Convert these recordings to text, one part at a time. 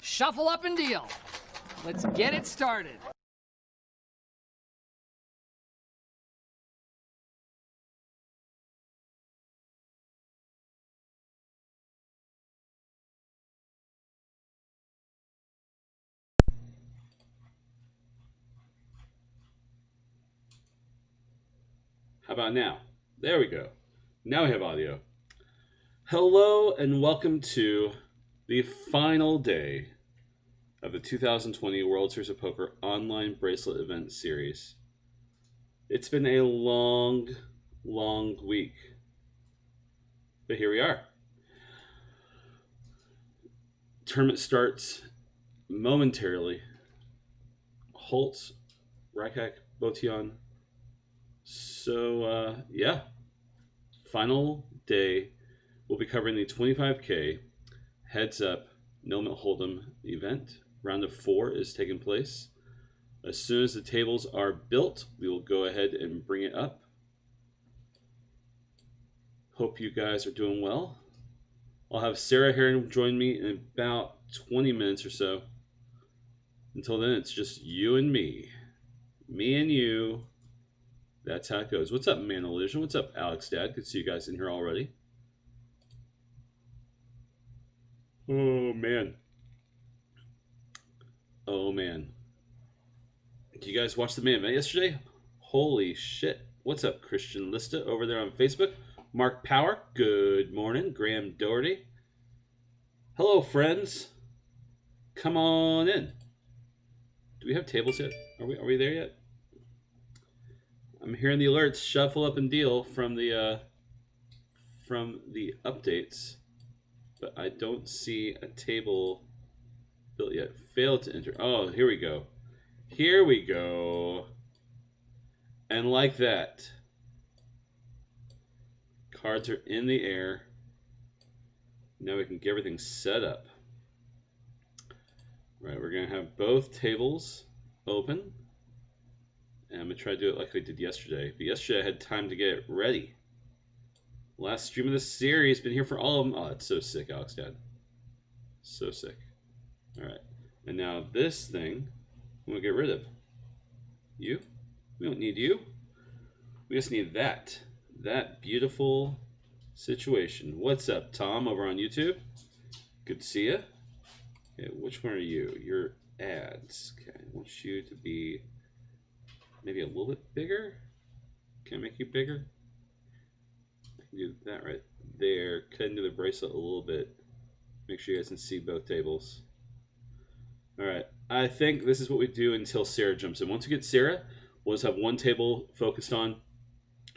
Shuffle up and deal. Let's get it started. How about now? There we go. Now we have audio. Hello and welcome to the final day of the 2020 World Series of Poker online bracelet event series. It's been a long week, but here we are. Tournament starts momentarily. Holz, Rakak, BOTTEON. So, yeah. Final day. We'll be covering the 25K heads up no limit hold'em event. Round of 4 is taking place. As soon as the tables are built, we will go ahead and bring it up. Hope you guys are doing well. I'll have Sarah here join me in about 20 minutes or so. Until then, it's just you and me. Me and you. That's how it goes. What's up, Man Illusion? What's up, Alex Dad? Good to see you guys in here already. Oh, man. Oh, man. Did you guys watch the main event yesterday? Holy shit. What's up, Christian Lista over there on Facebook? Mark Power, good morning. Graham Doherty. Hello, friends. Come on in. Do we have tables yet? Are we there yet? I'm hearing the alerts shuffle up and deal from the updates, but I don't see a table built yet. Failed to enter. Oh, here we go. Here we go. And like that, cards are in the air. Now we can get everything set up. Right, we're gonna have both tables open. And I'm going to try to do it like I did yesterday. But yesterday I had time to get it ready. Last stream of the series. Been here for all of them. Oh, it's so sick, Alex Dad. So sick. Alright. And now this thing, I'm going to get rid of. You? We don't need you. We just need that. That beautiful situation. What's up, Tom, over on YouTube? Good to see you. Okay, which one are you? Your ads. Okay, I want you to be maybe a little bit bigger. Can I make you bigger? I can do that right there. Cut into the bracelet a little bit. Make sure you guys can see both tables. Alright, I think this is what we do until Sarah jumps in. Once we get Sarah, we'll just have one table focused on,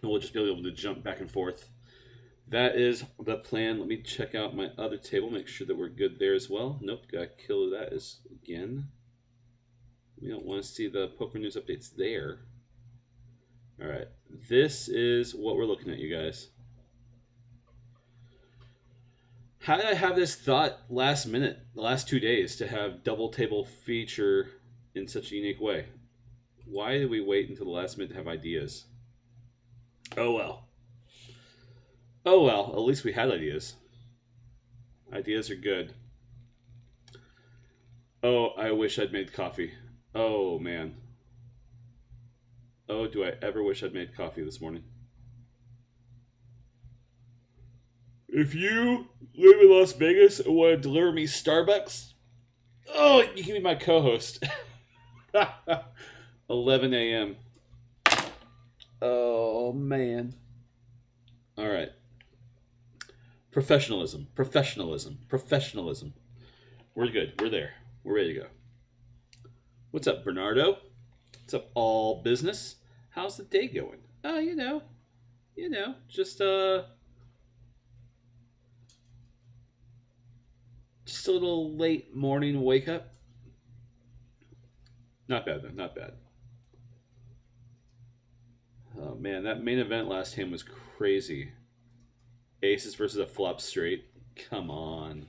and we'll just be able to jump back and forth. That is the plan. Let me check out my other table, make sure that we're good there as well. Nope, gotta kill that again. We don't want to see the poker news updates there. Alright, this is what we're looking at, you guys. How did I have this thought last minute, the last 2 days, to have double table feature in such a unique way? Why did we wait until the last minute to have ideas? Oh well. Oh well, at least we had ideas. Ideas are good. Oh, I wish I'd made coffee. Oh, man. Oh, do I ever wish I'd made coffee this morning. If you live in Las Vegas and want to deliver me Starbucks, oh, you can be my co-host. 11 a.m. Oh, man. All right. Professionalism, professionalism, professionalism. We're good. We're there. We're ready to go. What's up, Bernardo? What's up, all business? How's the day going? Oh, you know, just a little late morning wake up. Not bad though, not bad. Oh man, that main event last time was crazy. Aces versus a flop straight. Come on.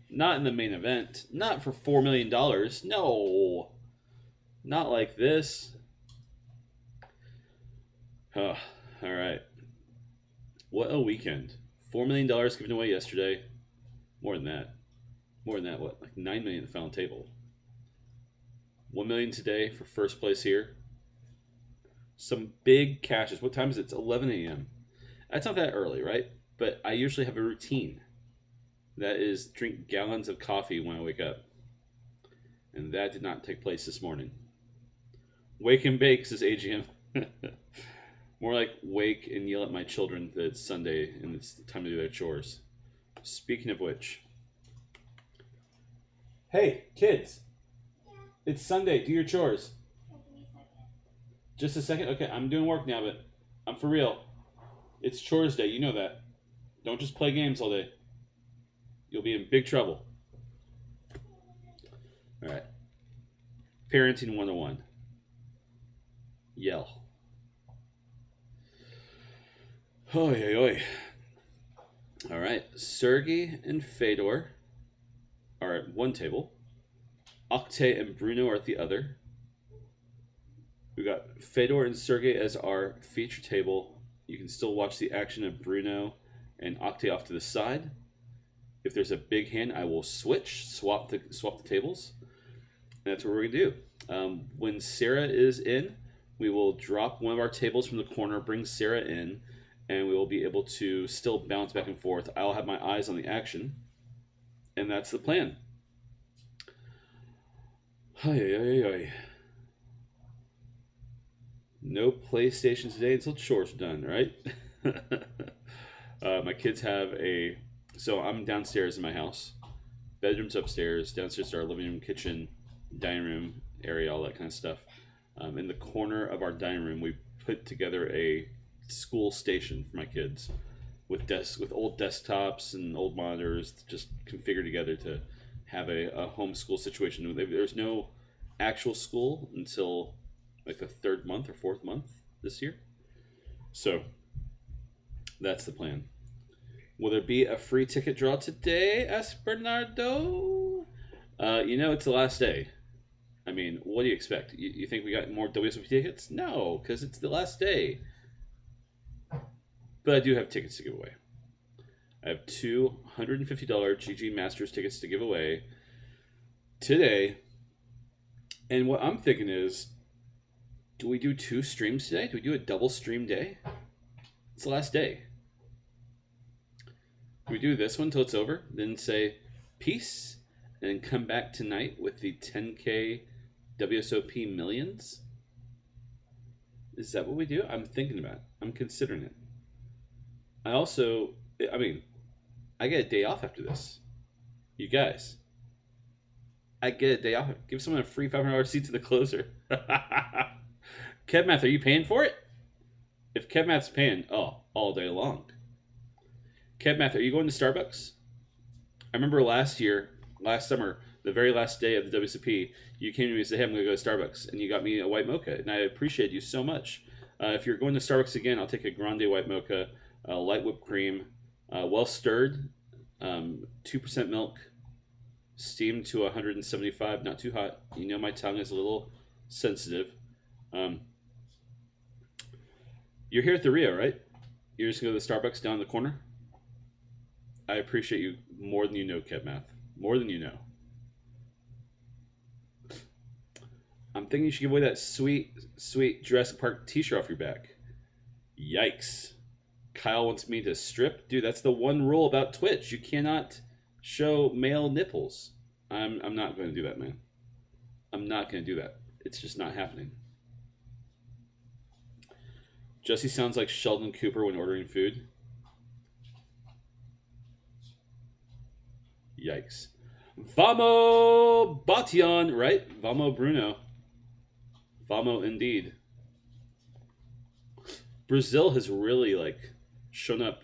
Not in the main event. Not for $4 million. No. Not like this. Oh, all right. What a weekend. $4 million given away yesterday. More than that. More than that, what? Like $9 million at the final table. $1 million today for first place here. Some big cashes. What time is it? It's 11 a.m. That's not that early, right? But I usually have a routine. That is drink gallons of coffee when I wake up. And that did not take place this morning. Wake and bake, says AGM. More like wake and yell at my children that it's Sunday and it's time to do their chores. Speaking of which. Hey, kids. Yeah. It's Sunday. Do your chores. Just a second? Okay, I'm doing work now, but I'm for real. It's chores day. You know that. Don't just play games all day. You'll be in big trouble. All right. Parenting 101. Yell. Oy, oy, oy. All right. Sergey and Fedor are at one table. Octay and Bruno are at the other. We got Fedor and Sergey as our feature table. You can still watch the action of Bruno and Octay off to the side. If there's a big hand, I will swap the tables. And that's what we're gonna do. When Sarah is in, we will drop one of our tables from the corner, bring Sarah in, and we will be able to still bounce back and forth. I'll have my eyes on the action, and that's the plan. No PlayStation today until chores are done, right? My kids have so I'm downstairs in my house. Bedroom's upstairs. Downstairs are our living room, kitchen, dining room area, all that kind of stuff. In the corner of our dining room, we put together a school station for my kids with old desktops and old monitors, just configured together to have a homeschool situation. There's no actual school until like the 3rd month or 4th month this year. So that's the plan. Will there be a free ticket draw today? Asked Bernardo. It's the last day. I mean, what do you expect? You think we got more WSOP tickets? No, because it's the last day. But I do have tickets to give away. I have two $150 GG Masters tickets to give away today. And what I'm thinking is, do we do 2 streams today? Do we do a double stream day? It's the last day. Do we do this one till it's over? Then say peace, and then come back tonight with the 10K WSOP millions? Is that what we do? I'm thinking about it. I'm considering it. I get a day off after this. You guys, I get a day off. Give someone a free $500 seat to the closer. KevMath, are you paying for it? If KevMath's paying, all day long. KevMath, are you going to Starbucks? I remember last summer, the very last day of the WSOP, you came to me and said, hey, I'm going to go to Starbucks. And you got me a white mocha. And I appreciate you so much. If you're going to Starbucks again, I'll take a grande white mocha, light whipped cream, well stirred, 2% milk, steamed to 175, not too hot. You know my tongue is a little sensitive. You're here at the Rio, right? You're just going to go to the Starbucks down the corner? I appreciate you more than you know, KevMath. More than you know. I'm thinking you should give away that sweet, sweet Jurassic Park t-shirt off your back. Yikes. Kyle wants me to strip? Dude, that's the one rule about Twitch. You cannot show male nipples. I'm not going to do that, man. I'm not going to do that. It's just not happening. Jesse sounds like Sheldon Cooper when ordering food. Yikes. Vamo BOTTEON, right? Vamo Bruno. Vamo indeed. Brazil has really shown up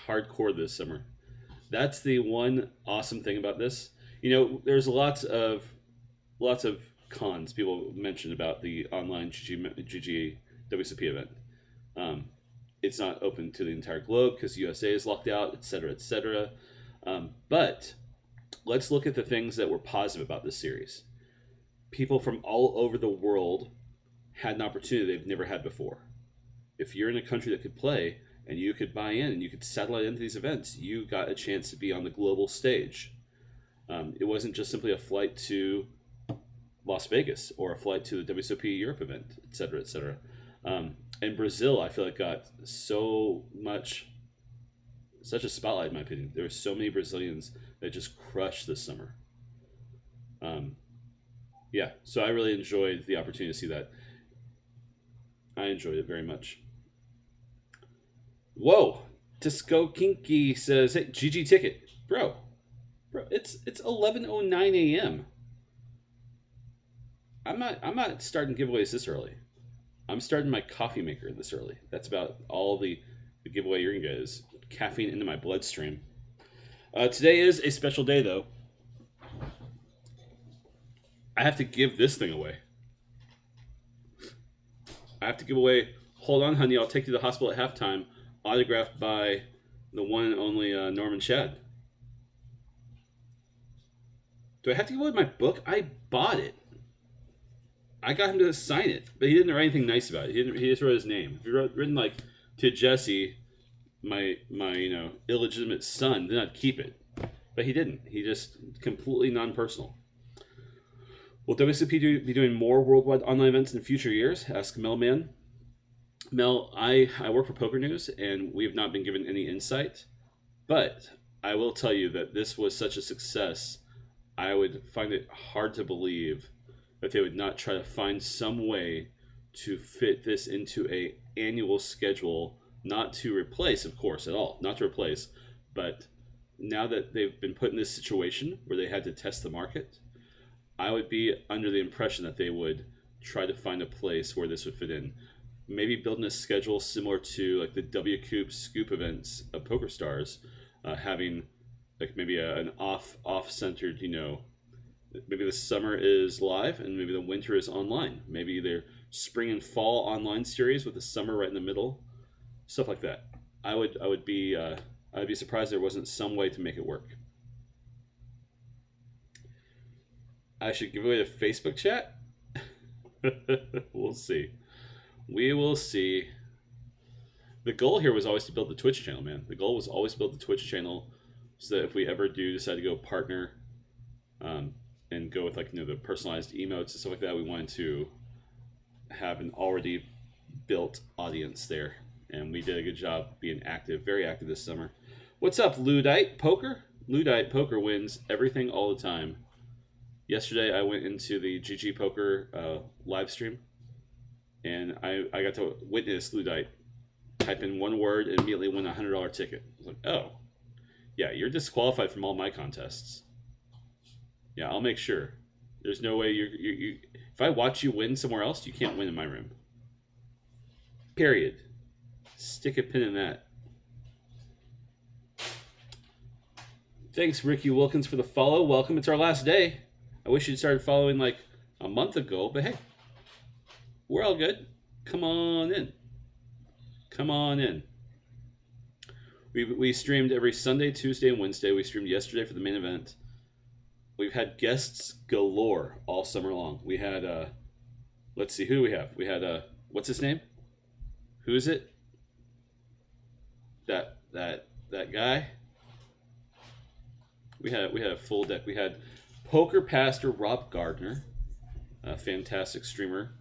hardcore this summer. That's the one awesome thing about this. There's lots of cons people mention about the online GG WSOP event. It's not open to the entire globe because USA is locked out, etc., etc. But let's look at the things that were positive about this series. People from all over the world had an opportunity they've never had before. If you're in a country that could play and you could buy in and you could satellite into these events, you got a chance to be on the global stage. It wasn't just simply a flight to Las Vegas or a flight to the WSOP Europe event, etc., etc. And Brazil, I feel like got such a spotlight, in my opinion. There were so many Brazilians that just crushed this summer. Yeah, so I really enjoyed the opportunity to see that. I enjoyed it very much. Whoa, Disco Kinky says, "Hey, GG ticket, bro. It's 11:09 a.m. I'm not starting giveaways this early. I'm starting my coffee maker this early. That's about all the giveaway you're gonna get is caffeine into my bloodstream. Today is a special day, though. I have to give this thing away. I have to give away Hold On Honey, I'll Take You to the Hospital at Halftime, autographed by the one and only Norman Shad. Do I have to give away my book? I bought it. I got him to sign it, but he didn't write anything nice about it. He just wrote his name. If he written to Jesse, my illegitimate son did not keep it, but he didn't. He just completely non-personal. Will WSOP be doing more worldwide online events in future years? Asked Melman. Mel, I work for Poker News, and we have not been given any insight, but I will tell you that this was such a success. I would find it hard to believe that they would not try to find some way to fit this into a annual schedule, not to replace, of course, at all, not to replace, but now that they've been put in this situation where they had to test the market, I would be under the impression that they would try to find a place where this would fit in. Maybe building a schedule similar to like the WCOOP Scoop events of Poker Stars, having like maybe an off-centered, maybe the summer is live and maybe the winter is online. Maybe their spring and fall online series with the summer right in the middle, stuff like that. I'd be surprised there wasn't some way to make it work. I should give away the Facebook chat. We'll see. We will see. The goal here was always to build the Twitch channel, man. The goal was always to build the Twitch channel so that if we ever do decide to go partner and go with like the personalized emotes and stuff like that, we wanted to have an already built audience there. And we did a good job being active, very active this summer. What's up, Ludite Poker? Ludite Poker wins everything all the time. Yesterday I went into the GG Poker live stream, and I got to witness Ludite type in one word and immediately win a $100 ticket. I was like, oh, yeah, you're disqualified from all my contests. Yeah, I'll make sure. There's no way you if I watch you win somewhere else, you can't win in my room. Period. Stick a pin in that. Thanks, Ricky Wilkins, for the follow. Welcome. It's our last day. I wish you'd started following like a month ago, but hey, we're all good. Come on in. Come on in. We streamed every Sunday, Tuesday, and Wednesday. We streamed yesterday for the main event. We've had guests galore all summer long. We had, let's see, who do we have? We had, what's his name? Who is it? That guy? We had a full deck. We had Poker Pastor Rob Gardner, a fantastic streamer.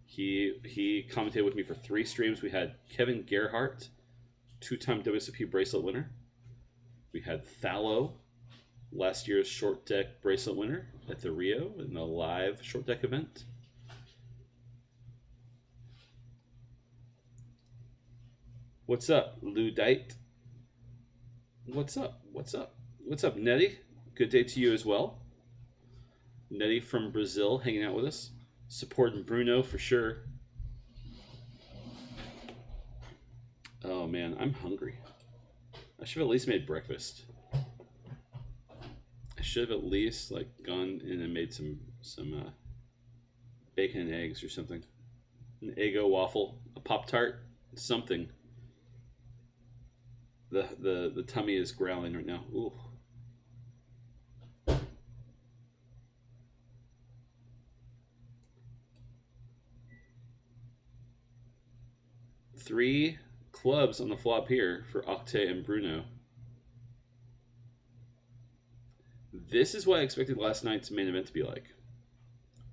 He commentated with me for 3 streams. We had Kevin Gerhardt, 2-time WSOP bracelet winner. We had Thallow, last year's short deck bracelet winner at the Rio in the live short deck event. What's up, Ludite? What's up? What's up? What's up, Nettie? Good day to you as well. Nettie from Brazil hanging out with us. Supporting Bruno for sure. Oh man, I'm hungry. I should have at least made breakfast. I should have at least like gone in and made some bacon and eggs or something. An Eggo waffle, a Pop-Tart, something. The tummy is growling right now. Ooh. Three clubs on the flop here for Octay and Bruno. This is what I expected last night's main event to be like.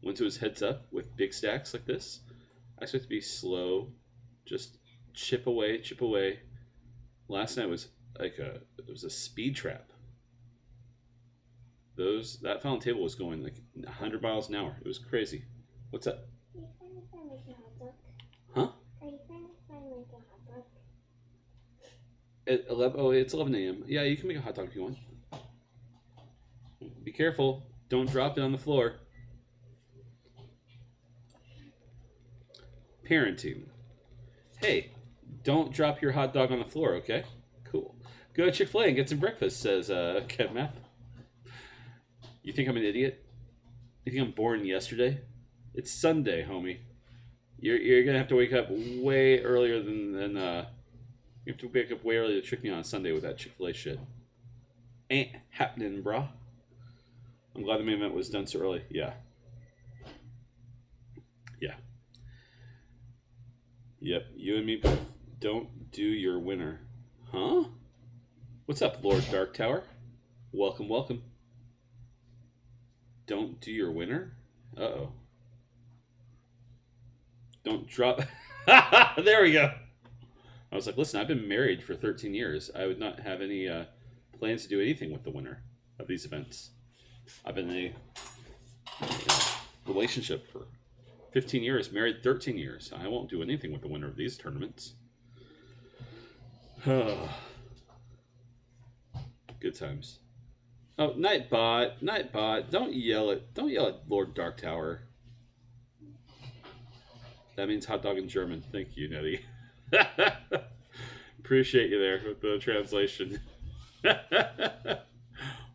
Once it was heads up with big stacks like this, I expect it to be slow, just chip away, chip away. Last night was like it was a speed trap. That final table was going like 100 miles an hour. It was crazy. What's up? Are you trying to find like a hot dog? Huh? Are you trying to find like a hot dog? At 11, oh, it's 11 a.m. Yeah, you can make a hot dog if you want. Be careful. Don't drop it on the floor. Parenting. Hey, don't drop your hot dog on the floor, okay? Cool. Go to Chick-fil-A and get some breakfast, says Kev Math. You think I'm an idiot? You think I'm born yesterday? It's Sunday, homie. You're gonna have to wake up way earlier than you have to wake up way earlier to trick me on Sunday with that Chick-fil-A shit. Ain't happening, brah. I'm glad the main event was done so early. Yeah. Yeah. Yep, you and me both. Don't do your winner. Huh? What's up, Lord Dark Tower? Welcome, welcome. Don't do your winner? Uh-oh. Don't drop... There we go. I was like, listen, I've been married for 13 years. I would not have any plans to do anything with the winner of these events. I've been in a relationship for 15 years, married 13 years. I won't do anything with the winner of these tournaments. Good times. Oh, Nightbot, Nightbot, don't yell at Lord Dark Tower. That means hot dog in German. Thank you, Nettie. Appreciate you there with the translation.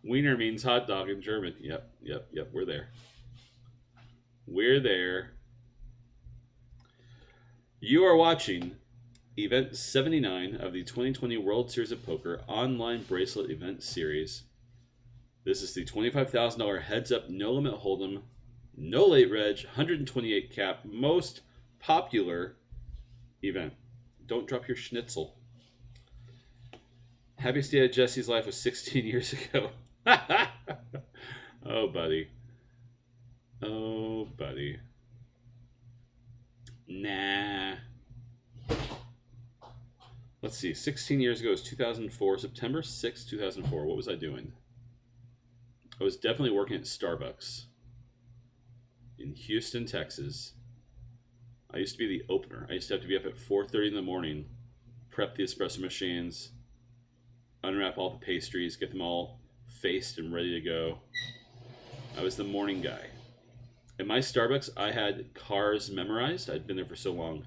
Wiener means hot dog in German. Yep. We're there. We're there. You are watching Event 79 of the 2020 World Series of Poker Online Bracelet Event Series. This is the $25,000 heads-up, no-limit hold'em, no late reg, 128 cap, most popular event. Don't drop your schnitzel. Happiest day of Jesse's life was 16 years ago. Oh, buddy. Oh, buddy. Nah. Let's see. 16 years ago was 2004. September 6, 2004. What was I doing? I was definitely working at Starbucks in Houston, Texas. I used to be the opener. I used to have to be up at 4:30 in the morning, prep the espresso machines, unwrap all the pastries, get them all faced and ready to go. I was the morning guy. At my Starbucks, I had cars memorized. I'd been there for so long,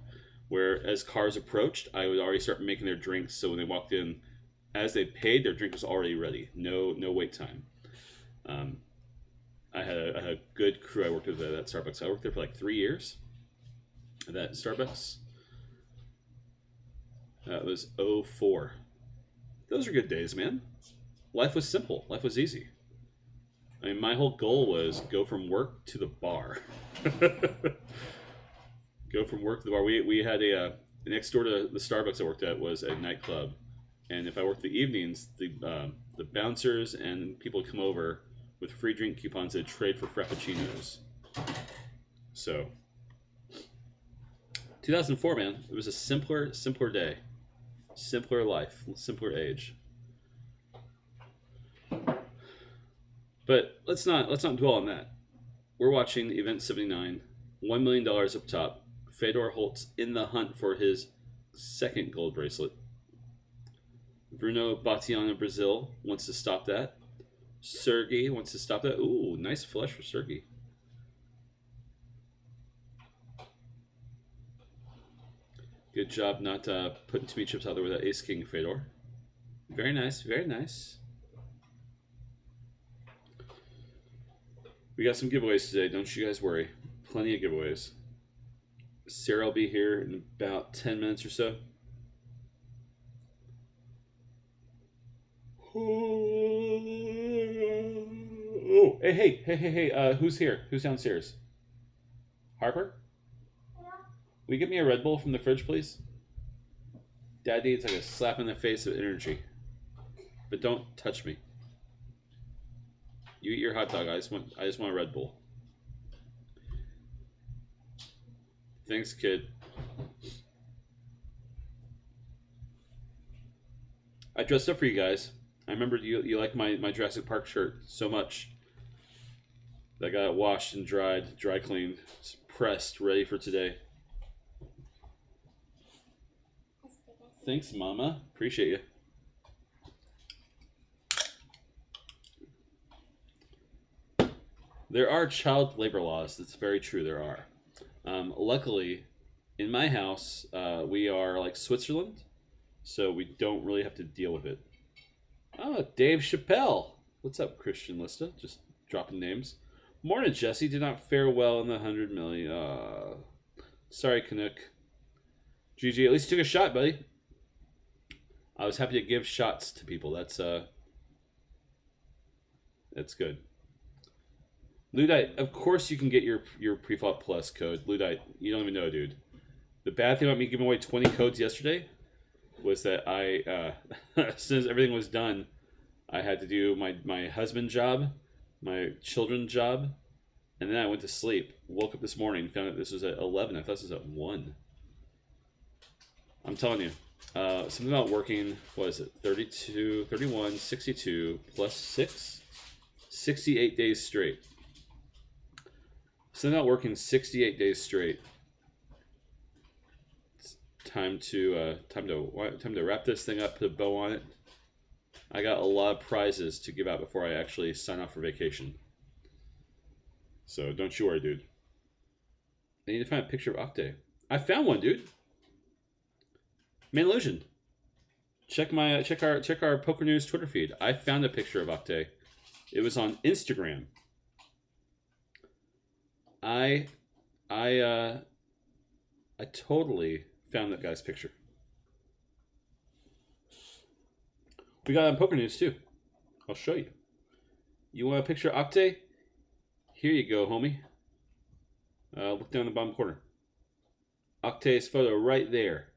where as cars approached, I would already start making their drinks. So when they walked in, as they paid, their drink was already ready. No wait time. I had a good crew I worked with at that Starbucks. I worked there for like 3 years at that Starbucks. That was 04. Those are good days, man. Life was simple. Life was easy. I mean, my whole goal was go from work to the bar. Go from work to the bar. We had next door to the Starbucks I worked at was a nightclub, and if I worked the evenings, the bouncers and people would come over with free drink coupons to trade for frappuccinos. So, 2004, man, it was a simpler day, simpler life, simpler age. But let's not dwell on that. We're watching Event 79, $1 million up top. FEDOR HOLZ in the hunt for his second gold bracelet. BRUNNO BOTTEON of Brazil wants to stop that. Sergey wants to stop that. Ooh, nice flush for Sergey. Good job not putting too many chips out there with that ace king FEDOR. Very nice, very nice. We got some giveaways today, don't you guys worry. Plenty of giveaways. Sarah will be here in about 10 minutes or so. Oh, hey, who's here? Who's downstairs? Harper? Yeah. Will you get me a Red Bull from the fridge, please? Dad needs like a slap in the face of energy. But don't touch me. You eat your hot dog. I just want a Red Bull. Thanks, kid. I dressed up for you guys. I remember you like my Jurassic Park shirt so much. That got washed and dried, dry cleaned, pressed, ready for today. Thanks, Mama. Appreciate you. There are child labor laws. That's very true. There are. Luckily, in my house, we are like Switzerland, so we don't really have to deal with it. Oh, Dave Chappelle. What's up, Christian Lista? Just dropping names. Morning, Jesse. Did not fare well in the 100 million. Sorry, Canuck. GG. At least you took a shot, buddy. I was happy to give shots to people. That's good. Ludite, of course you can get your Preflop Plus code. Ludite, you don't even know, dude. The bad thing about me giving away 20 codes yesterday, was that I, as soon as everything was done, I had to do my husband job, my children's job, and then I went to sleep. Woke up this morning, found out this was at 11. I thought this was at 1. I'm telling you, something about working, what is it, 32, 31, 62, plus 6? 68 days straight. Something about working 68 days straight. It's time to wrap this thing up, put a bow on it. I got a lot of prizes to give out before I actually sign off for vacation. So don't you worry, dude. I need to find a picture of Octay. I found one, dude. Illusion. Check our Poker News Twitter feed. I found a picture of Octay. It was on Instagram. I totally found that guy's picture. We got it on Poker News too. I'll show you. You want a picture of Octay? Here you go, homie. Look down in the bottom corner. Octay's photo right there.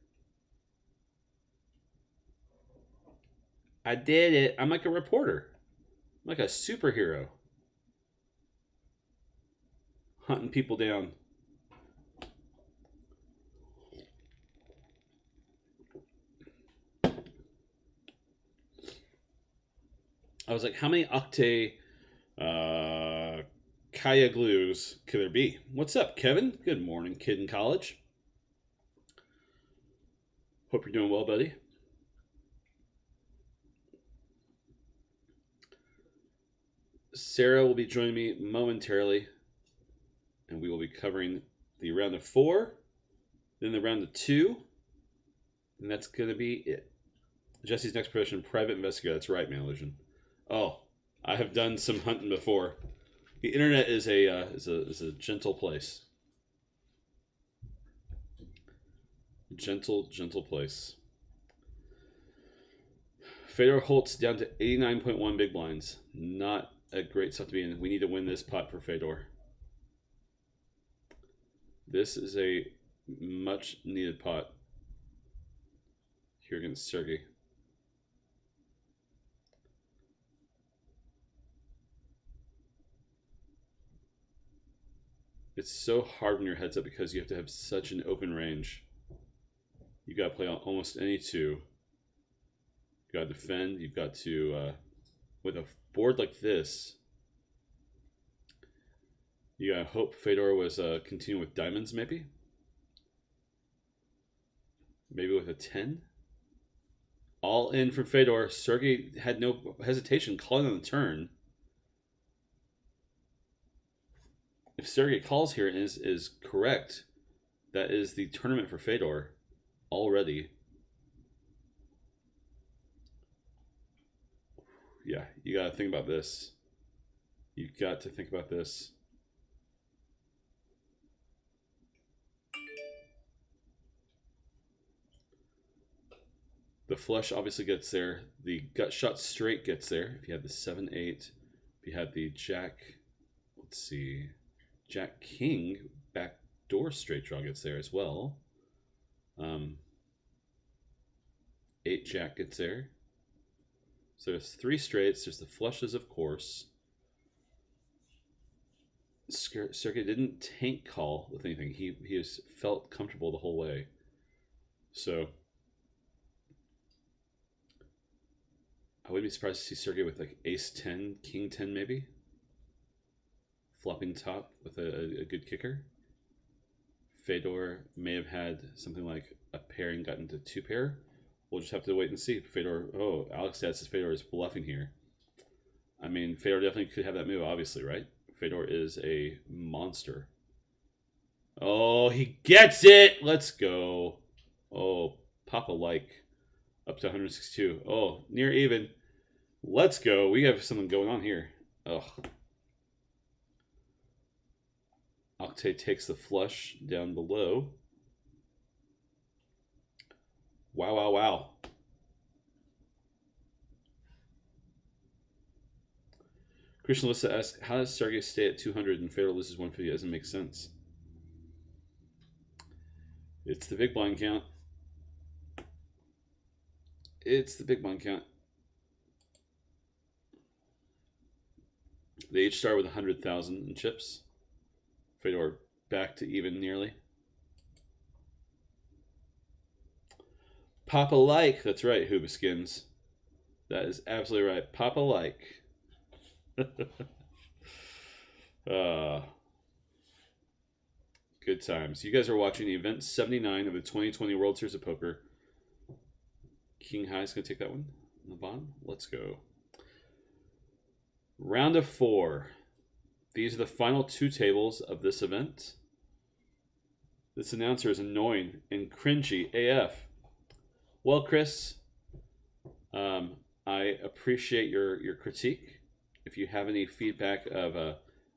I did it. I'm like a reporter. I'm like a superhero. Hunting people down. I was like, how many Octay Kaya glues could there be? What's up, Kevin? Good morning, kid in college. Hope you're doing well, buddy. Sarah will be joining me momentarily, and we will be covering the round of 4, then the round of 2, and that's going to be it. Jesse's next profession, private investigator. That's right, man, Illusion. Oh, I have done some hunting before. The internet is a gentle place. Gentle place. FEDOR HOLZ down to 89.1 big blinds. Not a great stuff to be in. We need to win this pot for FEDOR. This is a much needed pot here against Sergey. It's so hard when your head's up because you have to have such an open range. You got to play on almost any 2. You got to defend. You've got to, with a board like this, you got to hope FEDOR was continuing with diamonds, maybe. Maybe with a 10. All in for FEDOR. Sergey had no hesitation calling on the turn. If Sergey calls here and is correct, that is the tournament for FEDOR already. Yeah, you got to think about this. You've got to think about this. The flush obviously gets there. The gut shot straight gets there. If you have the 7-8, if you have the Jack, let's see, Jack King backdoor straight draw gets there as well. 8 Jack gets there. So there's 3 straights. There's the flushes, of course. Sergey didn't tank call with anything. He has felt comfortable the whole way. So I wouldn't be surprised to see Sergey with like Ace 10, King 10 maybe. Flopping top with a good kicker. FEDOR may have had something like a pair and gotten to 2 pair. We'll just have to wait and see. FEDOR, oh, Alex Dad says FEDOR is bluffing here. I mean, FEDOR definitely could have that move, obviously, right? FEDOR is a monster. Oh, he gets it! Let's go. Oh, Papa like. Up to 162. Oh, near even. Let's go. We have something going on here. Ugh. Octay takes the flush down below. Wow, wow, wow. Christian Lissa asks, how does Sergey stay at 200 and FEDOR loses 150? It doesn't make sense. It's the big blind count. It's the big blind count. They each start with 100,000 in chips. Fedor back to even nearly. Papa like. That's right, Hoobaskins. That is absolutely right. Papa like. Good times. You guys are watching event 79 of the 2020 World Series of Poker. King High is going to take that one on the bottom. Let's go. Round of 4. These are the final 2 tables of this event. This announcer is annoying and cringy AF. Well, Chris, I appreciate your critique. If you have any feedback of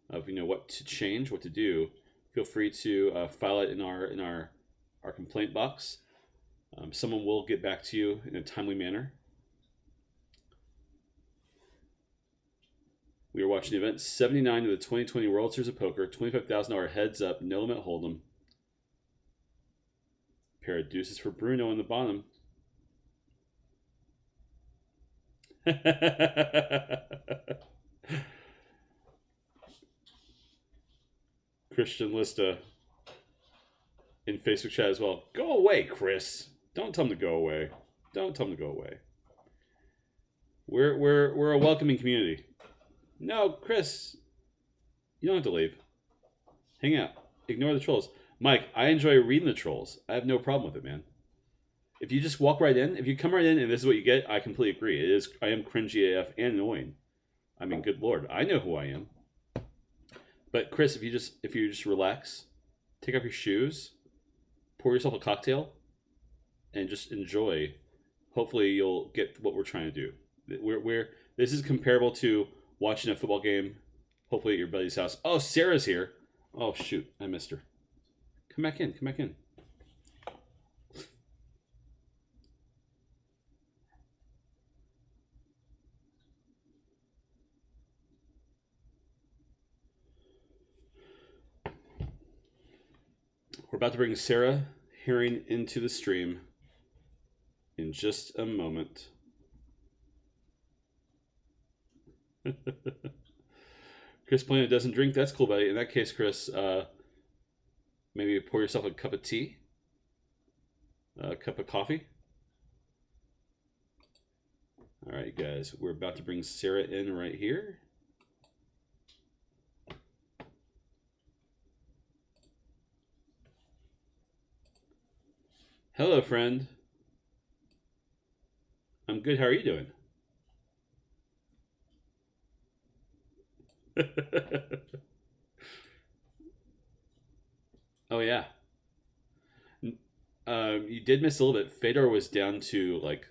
what to change, what to do, feel free to file it in our complaint box. Someone will get back to you in a timely manner. We are watching event 79 of the 2020 World Series of Poker. $25,000 heads up, no limit hold'em. Pair of deuces for Bruno on the bottom. Christian Lista in Facebook chat as well. Go away, Chris. Don't tell him to go away. Don't tell him to go away. We're a welcoming community. No, Chris, you don't have to leave. Hang out. Ignore the trolls. Mike, I enjoy reading the trolls. I have no problem with it, man. If you just walk right in, if you come right in and this is what you get, I completely agree. I am cringy AF and annoying. I mean, good lord, I know who I am. But Chris, if you just relax, take off your shoes, pour yourself a cocktail, and just enjoy. Hopefully, you'll get what we're trying to do. This is comparable to watching a football game, hopefully at your buddy's house. Oh, Sarah's here. Oh shoot, I missed her. Come back in. Come back in. We're about to bring Sarah Herring into the stream in just a moment. Chris Plano doesn't drink. That's cool, buddy. In that case, Chris, maybe pour yourself a cup of tea, a cup of coffee. All right, guys, we're about to bring Sarah in right here. Hello, friend. I'm good. How are you doing? Oh yeah. You did miss a little bit. Fedor was down to like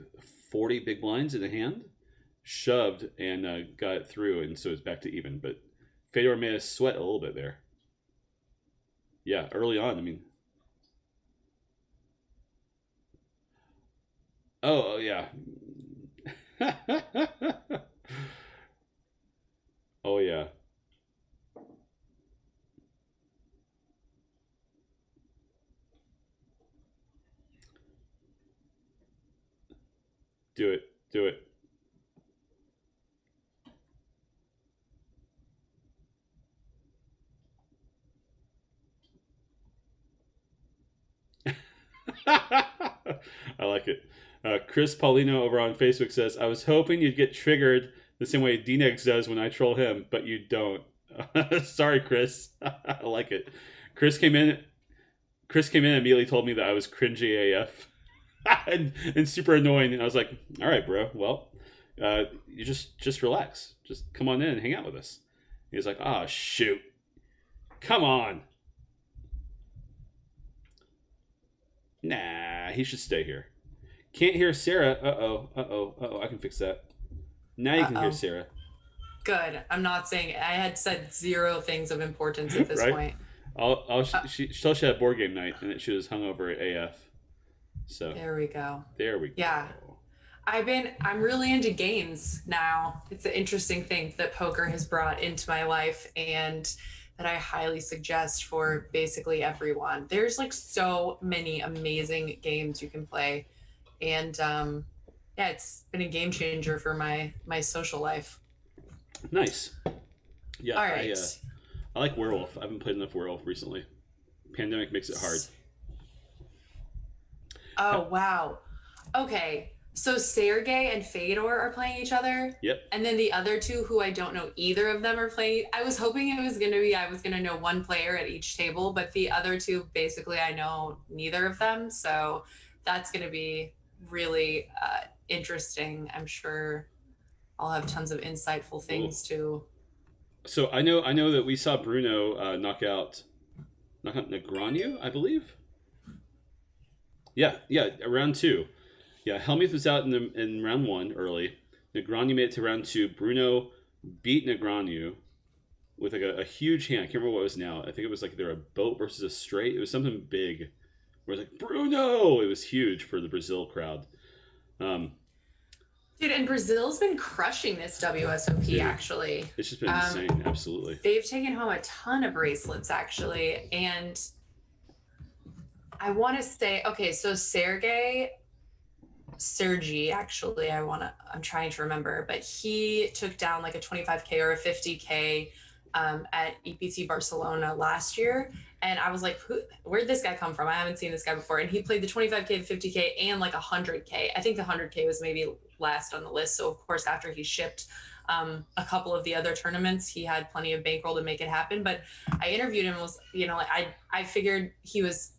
40 big blinds in a hand, shoved and got it through, and so it's back to even. But Fedor made us sweat a little bit there. Yeah, early on. I mean. Oh yeah. Oh yeah. Do it. Do it. I like it. Chris Paulino over on Facebook says, I was hoping you'd get triggered the same way D-Negs does when I troll him, but you don't. Sorry, Chris. I like it. Chris came in and immediately told me that I was cringy AF and super annoying. And I was like, all right, bro. Well, you just relax. Just come on in and hang out with us. He was like, oh, shoot. Come on. Nah, he should stay here. Can't hear Sarah. Uh-oh. I can fix that. Now you can hear Sarah. Good. I'm not saying I had said 0 things of importance at this right? point. She had board game night and she was hungover AF. So there we go. There we go. Yeah. I'm really into games now. It's an interesting thing that poker has brought into my life and that I highly suggest for basically everyone. There's like so many amazing games you can play. And yeah, yeah, it's been a game changer for my social life. Nice. Yeah, All right. I like Werewolf. I haven't played enough Werewolf recently. Pandemic makes it hard. Oh, wow. Okay. So Sergey and Fedor are playing each other. Yep. And then the other two, who I don't know either of them, are playing. I was hoping it was going to be, I was going to know one player at each table, but the other two, basically, I know neither of them. So that's going to be really interesting. I'm sure I'll have tons of insightful things to. So I know that we saw Bruno knock out Negreanu, I believe. Yeah, round 2. Yeah, Helmuth was out in round 1 early. Negreanu made it to round 2. Bruno beat Negreanu with like a huge hand. I can't remember what it was now. I think it was like either a boat versus a straight. It was something big. Where it was like, Bruno! It was huge for the Brazil crowd. Dude, and Brazil's been crushing this WSOP, actually. It's just been insane, absolutely. They've taken home a ton of bracelets, actually. And I want to say, okay, so Sergey, actually, I'm trying to remember, but he took down like a 25K or a 50K at EPT Barcelona last year. And I was like, where'd this guy come from? I haven't seen this guy before. And he played the 25K, the 50K, and like 100K. I think the 100K was maybe last on the list. So of course, after he shipped a couple of the other tournaments, he had plenty of bankroll to make it happen. But I interviewed him, was, like I figured he was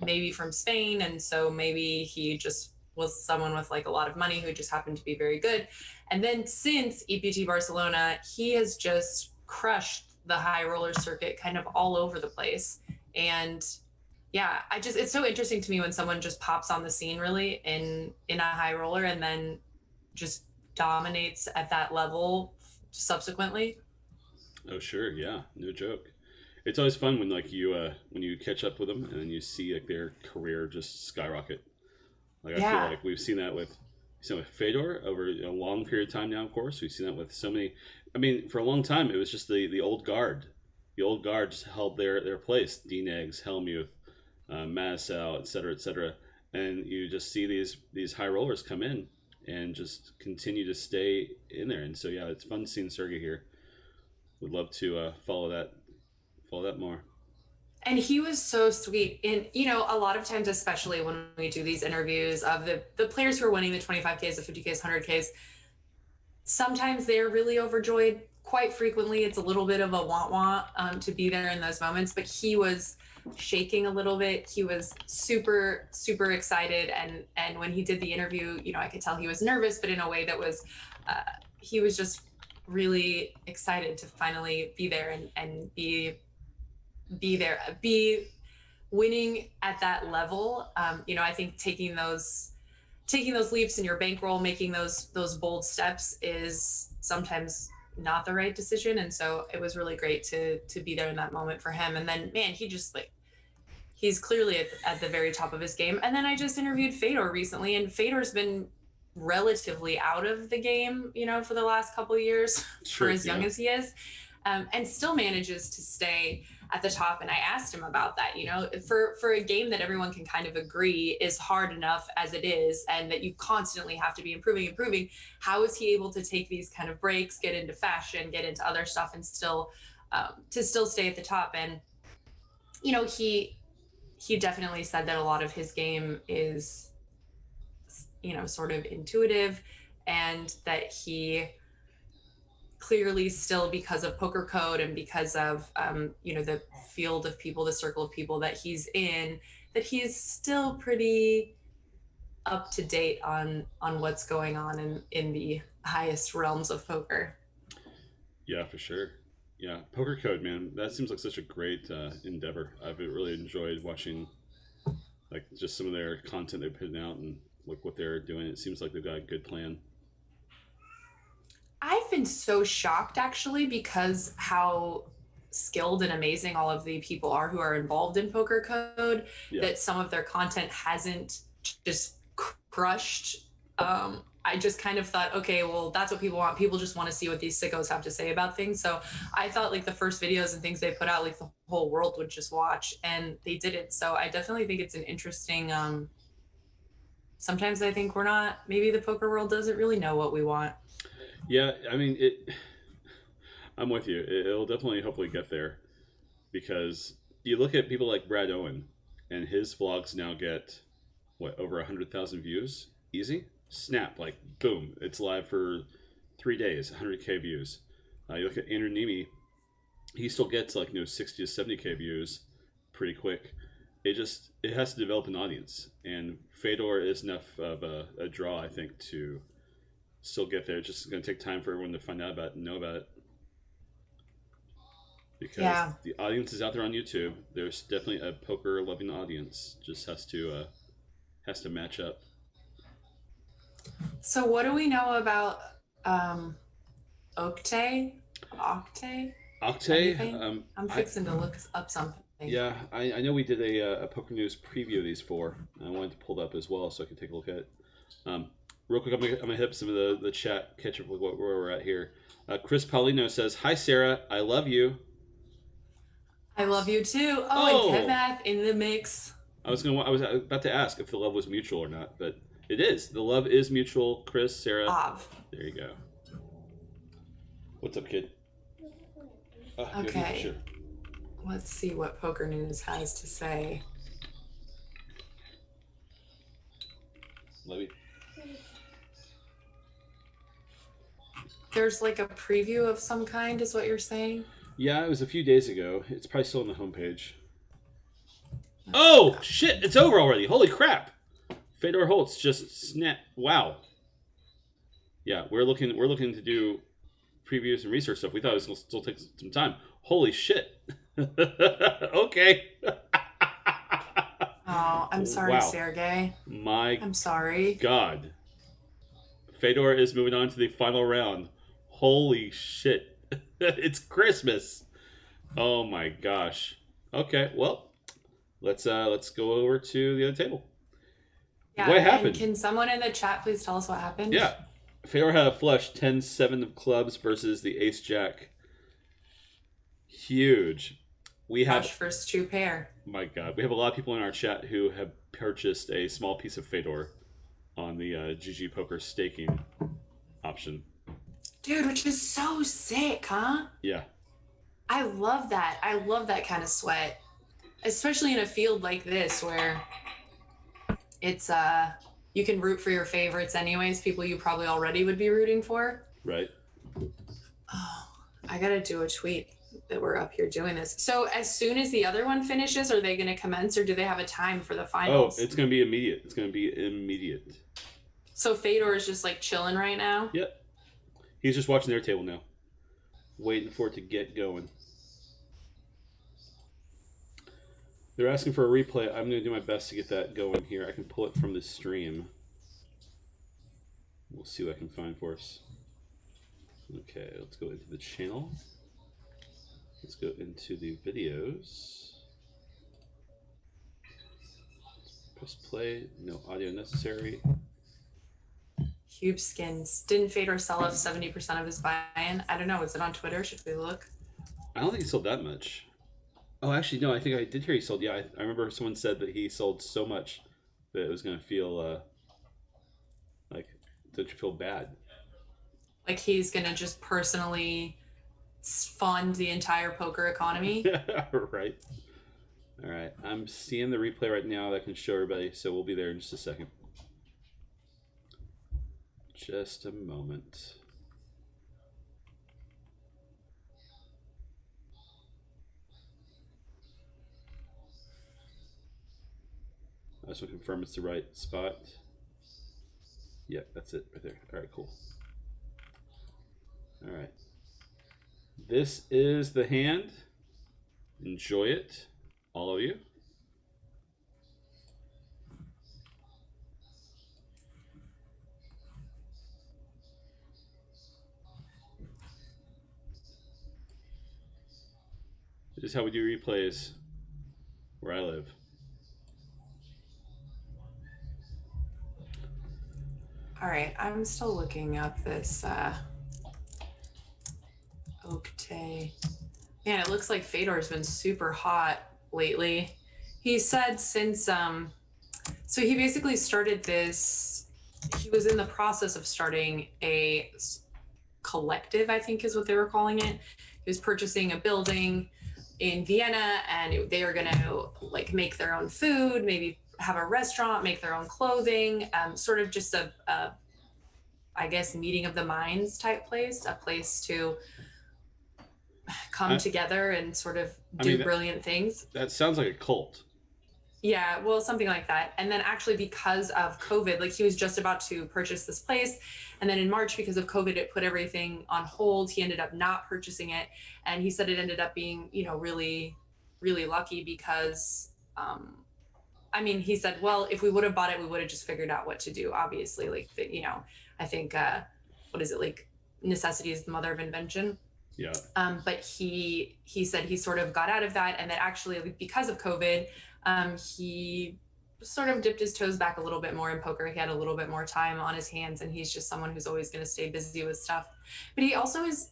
maybe from Spain. And so maybe he just was someone with like a lot of money who just happened to be very good. And then since EPT Barcelona, he has just crushed the high roller circuit kind of all over the place. And yeah, it's so interesting to me when someone just pops on the scene really in a high roller and then just dominates at that level subsequently. Oh sure, yeah, no joke. It's always fun when like when you catch up with them and then you see like their career just skyrocket. Like I feel like we've seen that with Fedor over a long period of time now. Of course, we've seen that with so many. I mean, for a long time, it was just the old guard. The old guard just held their place. D-Negs, Helmuth, Massow, et cetera, and you just see these high rollers come in and just continue to stay in there. And so yeah, it's fun seeing Sergey here. Would love to follow that more. And he was so sweet. And, a lot of times, especially when we do these interviews of the players who are winning the 25Ks, the 50Ks, 100Ks, sometimes they're really overjoyed. Quite frequently, it's a little bit of a want to be there in those moments. But he was shaking a little bit. He was super, super excited. And when he did the interview, I could tell he was nervous, but in a way that was, he was just really excited to finally be there and be winning at that level. I think taking those leaps in your bankroll, making those bold steps is sometimes not the right decision. And so it was really great to be there in that moment for him. And then, man, he just he's clearly at the very top of his game. And then I just interviewed Fedor recently, and Fedor's been relatively out of the game, for the last couple of years, for as young as he is, and still manages to stay at the top. And I asked him about that, for a game that everyone can kind of agree is hard enough as it is, and that you constantly have to be improving. How is he able to take these kind of breaks, get into fashion, get into other stuff, and still stay at the top? And, he definitely said that a lot of his game is, sort of intuitive, and that he clearly still, because of poker code and because of the field of people, the circle of people that he's in, that he's still pretty up to date on what's going on in the highest realms of poker. Yeah, for sure. Yeah, poker code, man, that seems like such a great endeavor. I've really enjoyed watching like just some of their content they're putting out and what they're doing. It seems like they've got a good plan. I've been so shocked, actually, because how skilled and amazing all of the people are who are involved in poker code, that some of their content hasn't just crushed. I just kind of thought, okay, well, that's what people want. People just want to see what these sickos have to say about things. So I thought like the first videos and things they put out, like the whole world would just watch, and they didn't. So I definitely think it's an interesting sometimes I think we're not, maybe the poker world doesn't really know what we want. Yeah, I mean, I'm with you. It'll definitely hopefully get there because you look at people like Brad Owen, and his vlogs now get what, over 100,000 views, easy. Snap, like boom, it's live for 3 days, 100K views. You look at Andrew Nemi, he still gets like 60 to 70K views pretty quick. It has to develop an audience, and Fedor is enough of a draw, I think, to still get there. It's just going to take time for everyone to find out about it and know about it. Because the audience is out there on YouTube. There's definitely a poker loving audience. Just has to match up. So what do we know about Octay? Octay? I'm fixing to look up something. Yeah, I know we did a Poker News preview of these four. I wanted to pull it up as well so I can take a look at it. Real quick, I'm gonna hit up some of the chat, catch up with where we're at here. Chris Paulino says, "Hi Sarah, I love you." I love you too. Oh, and Kevath in the mix. I was about to ask if the love was mutual or not, but it is. The love is mutual. Chris, Sarah. There you go. What's up, kid? Okay. Sure. Let's see what Poker News has to say. Love you. There's like a preview of some kind, is what you're saying? Yeah, it was a few days ago. It's probably still on the homepage. Oh, shit! It's over already. Holy crap! FEDOR HOLZ just snap. Wow. Yeah, we're looking to do previews and research stuff. We thought it was going to still take some time. Holy shit. Okay. Oh, I'm sorry, Sergey. I'm sorry. God. Fedor is moving on to the final round. Holy shit. It's Christmas. Oh my gosh. Okay, well, let's go over to the other table. Yeah, what happened? Can someone in the chat please tell us what happened? Yeah. Fedor had a flush 10-7 of clubs versus the ace-jack. Huge. We have first two pair. My God, we have a lot of people in our chat who have purchased a small piece of Fedor on the GG Poker staking option. Dude, which is so sick, huh? Yeah. I love that. I love that kind of sweat, especially in a field like this where it's you can root for your favorites anyways, people you probably already would be rooting for. Right. Oh, I gotta do a tweet that we're up here doing this. So as soon as the other one finishes, are they going to commence, or do they have a time for the finals? Oh, it's going to be immediate. It's going to be immediate. So Fedor is just like chilling right now? Yep. He's just watching their table now, waiting for it to get going. They're asking for a replay. I'm going to do my best to get that going here. I can pull it from the stream. We'll see what I can find for us. Okay, let's go into the channel. Let's go into the videos. Press play. No audio necessary. Cube skins. Didn't Fedor sell off 70% of his buy-in? I don't know. Is it on Twitter? Should we look? I don't think he sold that much. Oh, actually, no. I think I did hear he sold. Yeah, I remember someone said that he sold so much that it was going to feel like, don't you feel bad? Like he's going to just personally fund the entire poker economy. Right. All right. I'm seeing the replay right now that I can show everybody, so we'll be there in just a second. Just a moment. I just want to confirm it's the right spot. Yeah, that's it right there. All right, cool. All right. This is the hand. Enjoy it, all of you. This is how we do replays where I live. All right, I'm still looking up this Octay. Man, it looks like Fedor's been super hot lately. He said since So he basically started this. He was in the process of starting a collective, I think is what they were calling it. He was purchasing a building in Vienna, and they were going to like make their own food, maybe have a restaurant, make their own clothing, sort of just a I guess meeting of the minds type place, a place to come together and sort of do brilliant things. That sounds like a cult. Yeah, well, something like that. And then actually because of COVID, like he was just about to purchase this place. And then in March, because of COVID, it put everything on hold. He ended up not purchasing it. And he said it ended up being, you know, really, really lucky because, I mean, he said, well, if we would have bought it, we would have just figured out what to do. Obviously, like, you know, I think, what is it, like necessity is the mother of invention. Yeah. But he said he sort of got out of that. And that actually because of COVID, he sort of dipped his toes back a little bit more in poker. He had a little bit more time on his hands, and he's just someone who's always going to stay busy with stuff. But he also is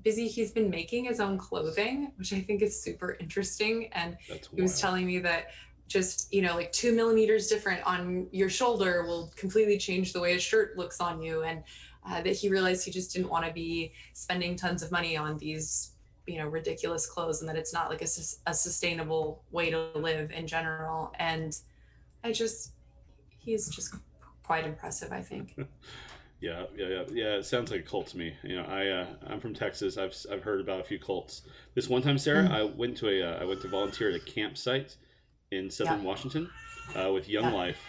busy. He's been making his own clothing, which I think is super interesting. And he was telling me that just, you know, like 2 millimeters different on your shoulder will completely change the way a shirt looks on you. And that he realized he just didn't want to be spending tons of money on these, you know, ridiculous clothes, and that it's not like a sustainable way to live in general. And he's just quite impressive, I think. Yeah. It sounds like a cult to me. You know, I'm from Texas. I've heard about a few cults. This one time, Sarah, I went to volunteer at a campsite in Southern Washington with Young Life,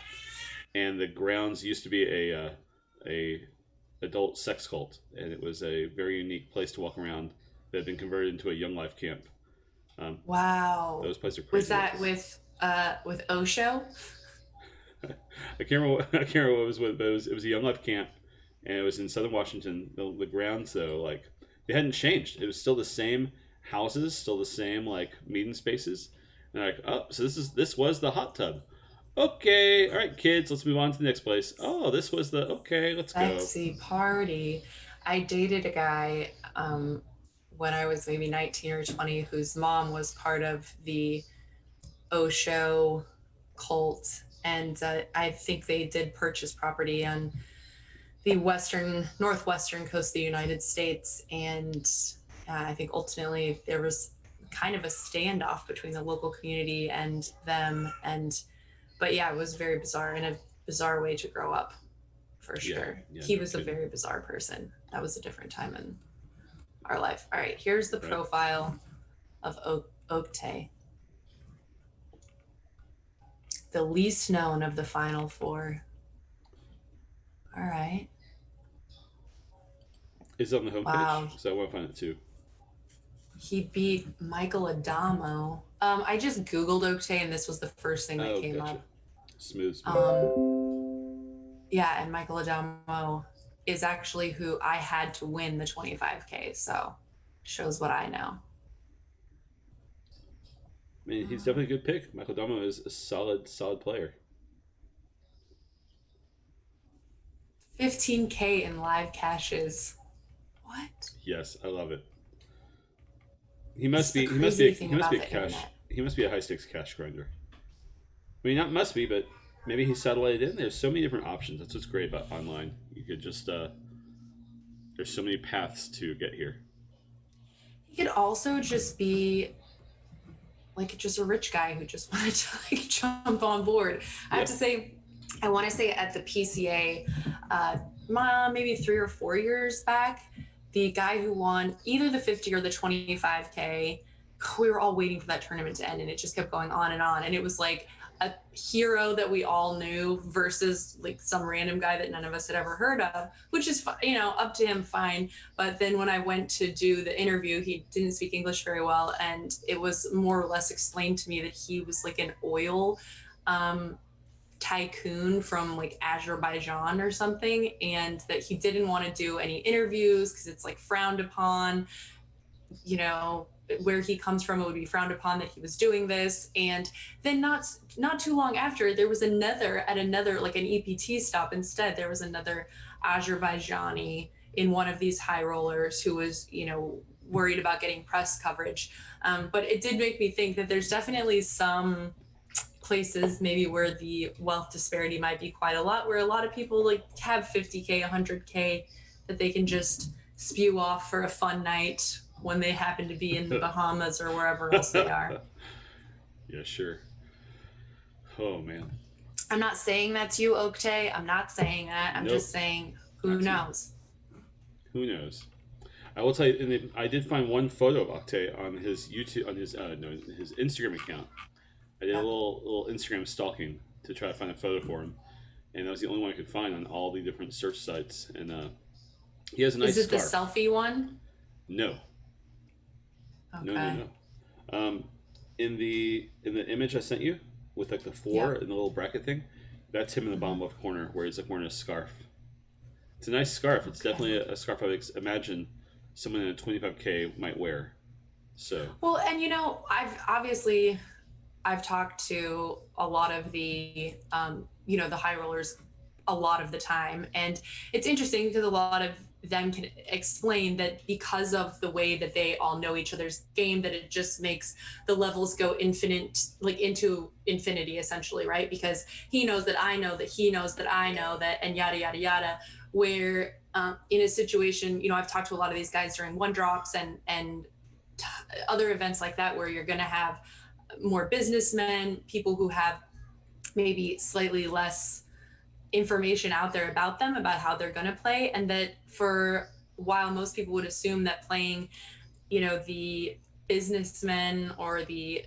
and the grounds used to be a adult sex cult, and it was a very unique place to walk around that had been converted into a Young Life camp. Wow. Those places are crazy. Was that with Osho? I can't remember what it was with, but it was a Young Life camp, and it was in Southern Washington. The grounds, though, like, they hadn't changed. It was still the same houses, still the same like meeting spaces. And like, oh, so this was the hot tub. Okay, all right, kids, let's move on to the next place. Oh, this was the okay. Let's go. Sexy party. I dated a guy when I was maybe 19 or 20, whose mom was part of the Osho cult, and I think they did purchase property on the northwestern coast of the United States, and I think ultimately there was kind of a standoff between the local community and them, but yeah, it was very bizarre, and a bizarre way to grow up, for sure. Yeah, he was a very bizarre person. That was a different time in our life. All right, here's the profile of Oktay. The least known of the final four. All right. It's on the homepage, Wow. So I want to find it too. He beat Michael Adamo. I just Googled Oktay, and this was the first thing that came up. Smooth. Yeah, and Michael Adamo is actually who I had to win the 25K, so shows what I know. I mean, he's definitely a good pick. Michael Adamo is a solid player. 15K in live cashes. What? Yes, I love it. He must be a high stakes cash grinder. I mean, not must be, but maybe he satellited in. There's so many different options. That's what's great about online. You could just there's so many paths to get here. He could also just be like just a rich guy who just wanted to like jump on board. I have to say, I want to say at the PCA, maybe 3 or 4 years back, the guy who won either the 50 or the 25K, we were all waiting for that tournament to end, and it just kept going on. And it was like a hero that we all knew versus like some random guy that none of us had ever heard of, which is, you know, up to him, fine. But then when I went to do the interview, he didn't speak English very well, and it was more or less explained to me that he was like an oil tycoon from like Azerbaijan or something, and that he didn't want to do any interviews because it's like frowned upon, you know, where he comes from, it would be frowned upon that he was doing this. And then not too long after, there was another like an EPT stop instead, there was another Azerbaijani in one of these high rollers who was, you know, worried about getting press coverage. But it did make me think that there's definitely some places maybe where the wealth disparity might be quite a lot, where a lot of people like have 50K, 100K that they can just spew off for a fun night when they happen to be in the Bahamas or wherever else they are. Yeah, sure. Oh man. I'm not saying that's you, Oktay. I'm not saying that. I'm Nope. just saying, who knows? Who knows? I will tell you, and I did find one photo of Octay on his YouTube, on his his Instagram account. I did a little Instagram stalking to try to find a photo for him, and that was the only one I could find on all the different search sites. And he has a nice Is it scarf. the selfie one? No. Okay. No. In the image I sent you with like the 4 and the little bracket thing, that's him in the bottom left corner where he's like wearing a scarf. It's a nice scarf. It's definitely a scarf I would imagine someone in a 25K might wear. So. Well, and you know, I've talked to a lot of the you know, the high rollers a lot of the time, and it's interesting because a lot of them can explain that because of the way that they all know each other's game, that it just makes the levels go infinite, like into infinity essentially, right? Because he knows that I know that he knows that I know that, and yada yada yada. Where in a situation, you know, I've talked to a lot of these guys during one drops and other events like that, where you're going to have more businessmen, people who have maybe slightly less information out there about them, about how they're going to play. And that for while most people would assume that playing, you know, the businessmen or the,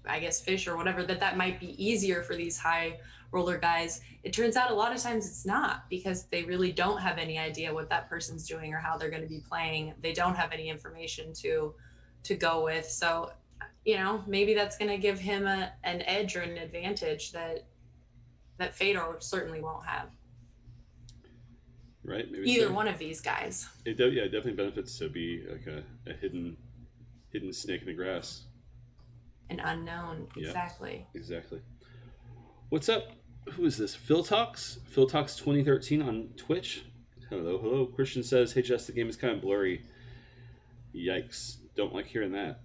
I guess, fish or whatever, that might be easier for these high roller guys, it turns out a lot of times it's not, because they really don't have any idea what that person's doing or how they're going to be playing. They don't have any information to go with. So, you know, maybe that's going to give him an edge or an advantage that Fedor certainly won't have. Right. Maybe either one of these guys. It definitely benefits to be like a hidden snake in the grass. An unknown. Exactly. Yeah, exactly. What's up? Who is this? Phil Talks 2013 on Twitch. Hello. Christian says, "Hey Jess, the game is kind of blurry." Yikes! Don't like hearing that.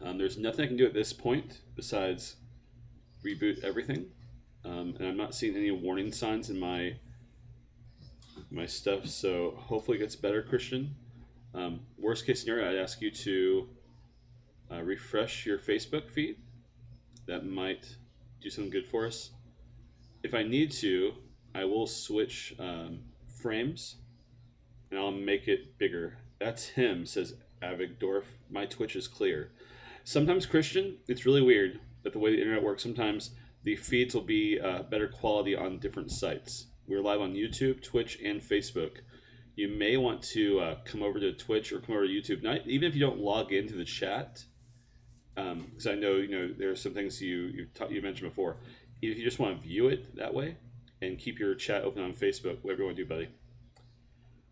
There's nothing I can do at this point besides reboot everything, and I'm not seeing any warning signs in my stuff. So hopefully it gets better, Christian. Worst case scenario, I'd ask you to refresh your Facebook feed. That might do something good for us. If I need to, I will switch frames and I'll make it bigger. That's him, says Avigdorf. My Twitch is clear. Sometimes, Christian, it's really weird that the way the internet works, sometimes the feeds will be better quality on different sites. We're live on YouTube, Twitch, and Facebook. You may want to come over to Twitch or come over to YouTube. Even if you don't log into the chat, because I know there are some things you mentioned before. If you just want to view it that way and keep your chat open on Facebook, whatever you want to do, buddy.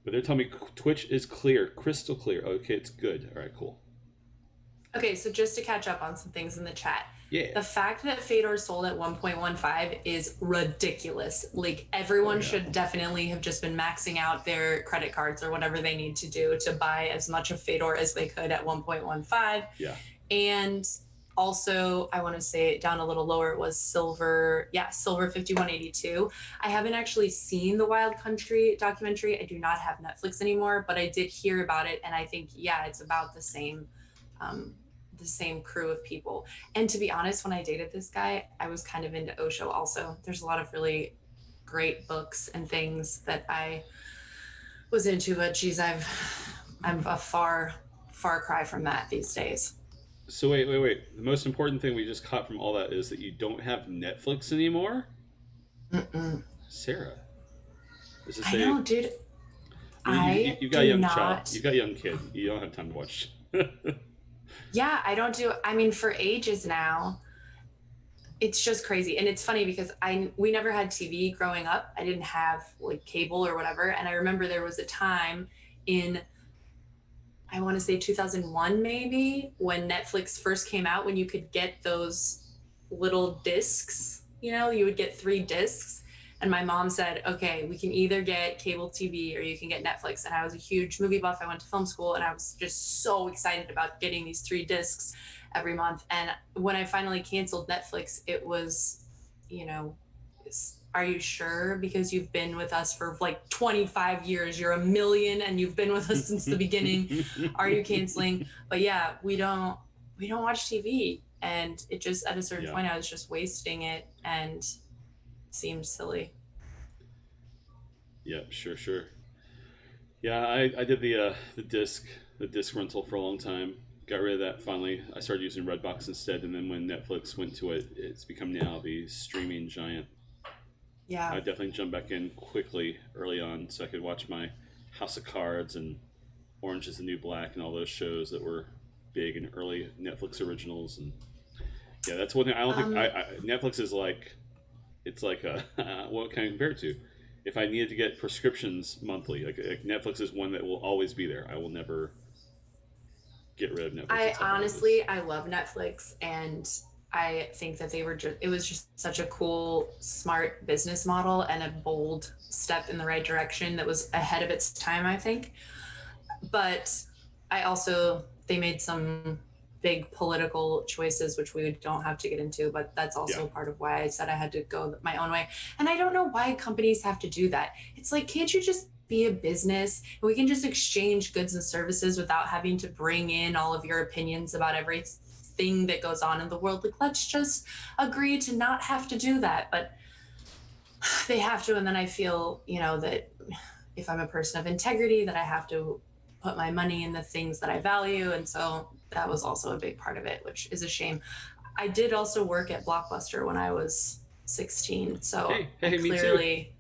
But they're telling me Twitch is clear, crystal clear. Okay, it's good. All right, cool. Okay, so just to catch up on some things in the chat. Yeah. The fact that Fedor sold at 1.15 is ridiculous. Like, everyone should definitely have just been maxing out their credit cards or whatever they need to do to buy as much of Fedor as they could at 1.15. Yeah. And also, I want to say down a little lower, it was silver 5182. I haven't actually seen the Wild Country documentary. I do not have Netflix anymore, but I did hear about it, and I think it's about the same crew of people. And to be honest, when I dated this guy, I was kind of into Osho also. There's a lot of really great books and things that I was into, but geez, I'm a far cry from that these days. So wait. The most important thing we just caught from all that is that you don't have Netflix anymore? Mm-mm. Sarah. I know, dude. You got a young child. You got a young kid. You don't have time to watch. Yeah, I mean, for ages now, it's just crazy. And it's funny because we never had TV growing up. I didn't have like cable or whatever. And I remember there was a time in, I want to say 2001 maybe, when Netflix first came out, when you could get those little discs, you would get 3 discs. And my mom said, okay, we can either get cable TV or you can get Netflix. And I was a huge movie buff. I went to film school and I was just so excited about getting these 3 discs every month. And when I finally canceled Netflix, it was, you know, are you sure? Because you've been with us for like 25 years. You're a million and you've been with us since the beginning. Are you canceling? But yeah, we don't watch TV. And it just, at a certain point, I was just wasting it and it seemed silly. Yeah, sure. Yeah, I did the disc rental for a long time. Got rid of that finally. I started using Redbox instead, and then when Netflix went to it, it's become now the streaming giant. Yeah. I definitely jumped back in quickly early on so I could watch my House of Cards and Orange is the New Black and all those shows that were big and early Netflix originals. And yeah, that's one thing. I don't think Netflix is like, it's like a what can I compare it to? If I needed to get prescriptions monthly, like Netflix is one that will always be there. I will never get rid of Netflix. I love Netflix, and I think that it was just such a cool, smart business model and a bold step in the right direction that was ahead of its time, I think. But they made some big political choices, which we don't have to get into, but that's also part of why I said I had to go my own way. And I don't know why companies have to do that. It's like, can't you just be a business and we can just exchange goods and services without having to bring in all of your opinions about everything that goes on in the world? Like, let's just agree to not have to do that. But they have to. And then I feel, that if I'm a person of integrity, that I have to put my money in the things that I value. And so that was also a big part of it, which is a shame. I did also work at Blockbuster when I was 16. So hey, clearly, me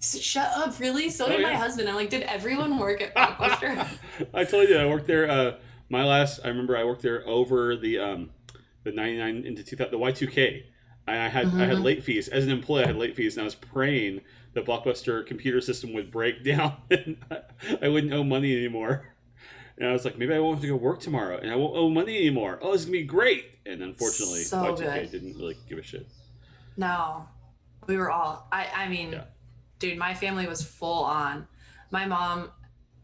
too. Shut up, really? So did my husband. I'm like, did everyone work at Blockbuster? I told you I worked there. I remember I worked there over the 99 into 2000, the Y2K. I had late fees. As an employee, I had late fees, and I was praying the Blockbuster computer system would break down and I wouldn't owe money anymore. And I was like, maybe I won't have to go work tomorrow and I won't owe money anymore. Oh, this is going to be great. And unfortunately, Y2K didn't really give a shit. No, we were all, dude, my family was full on. My mom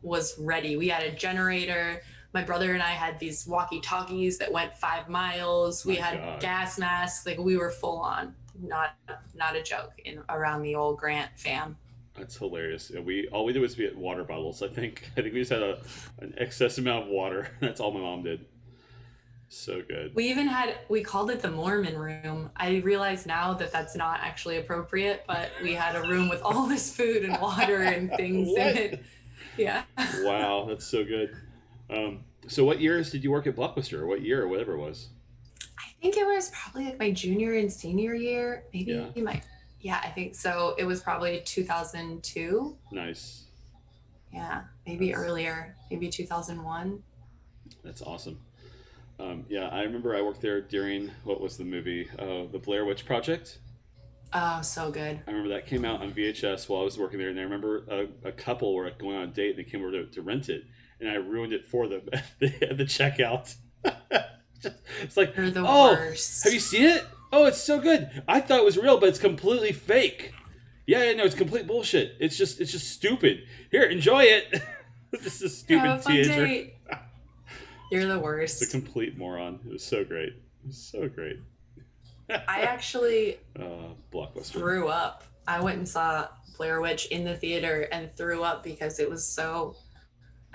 was ready. We had a generator. My brother and I had these walkie-talkies that went 5 miles. We had gas masks. Like, we were full on. Not a joke around the old Grant fam. That's hilarious. All we did was get water bottles. I think we just had an excess amount of water. That's all my mom did. So good. We called it the Mormon room. I realize now that that's not actually appropriate, but we had a room with all this food and water and things in it. Yeah. Wow, that's so good. So what years did you work at Blockbuster? Or what year or whatever it was? I think it was probably like my junior and senior year. Maybe I think so. It was probably 2002. Nice. Yeah, maybe earlier. Maybe 2001. That's awesome. I remember I worked there during, what was the movie? The Blair Witch Project. Oh, so good. I remember that came out on VHS while I was working there, and I remember a couple were going on a date, and they came over to rent it, and I ruined it for them at the checkout. It's like, you're the worst. Have you seen it? Oh, it's so good. I thought it was real, but it's completely fake. Yeah, no, it's complete bullshit. It's just stupid. Here, enjoy it. This is stupid teenager. You're the worst. It's a complete moron. It was so great. It was so great. I actually Blockbuster. threw up. I went and saw Blair Witch in the theater and threw up because it was so.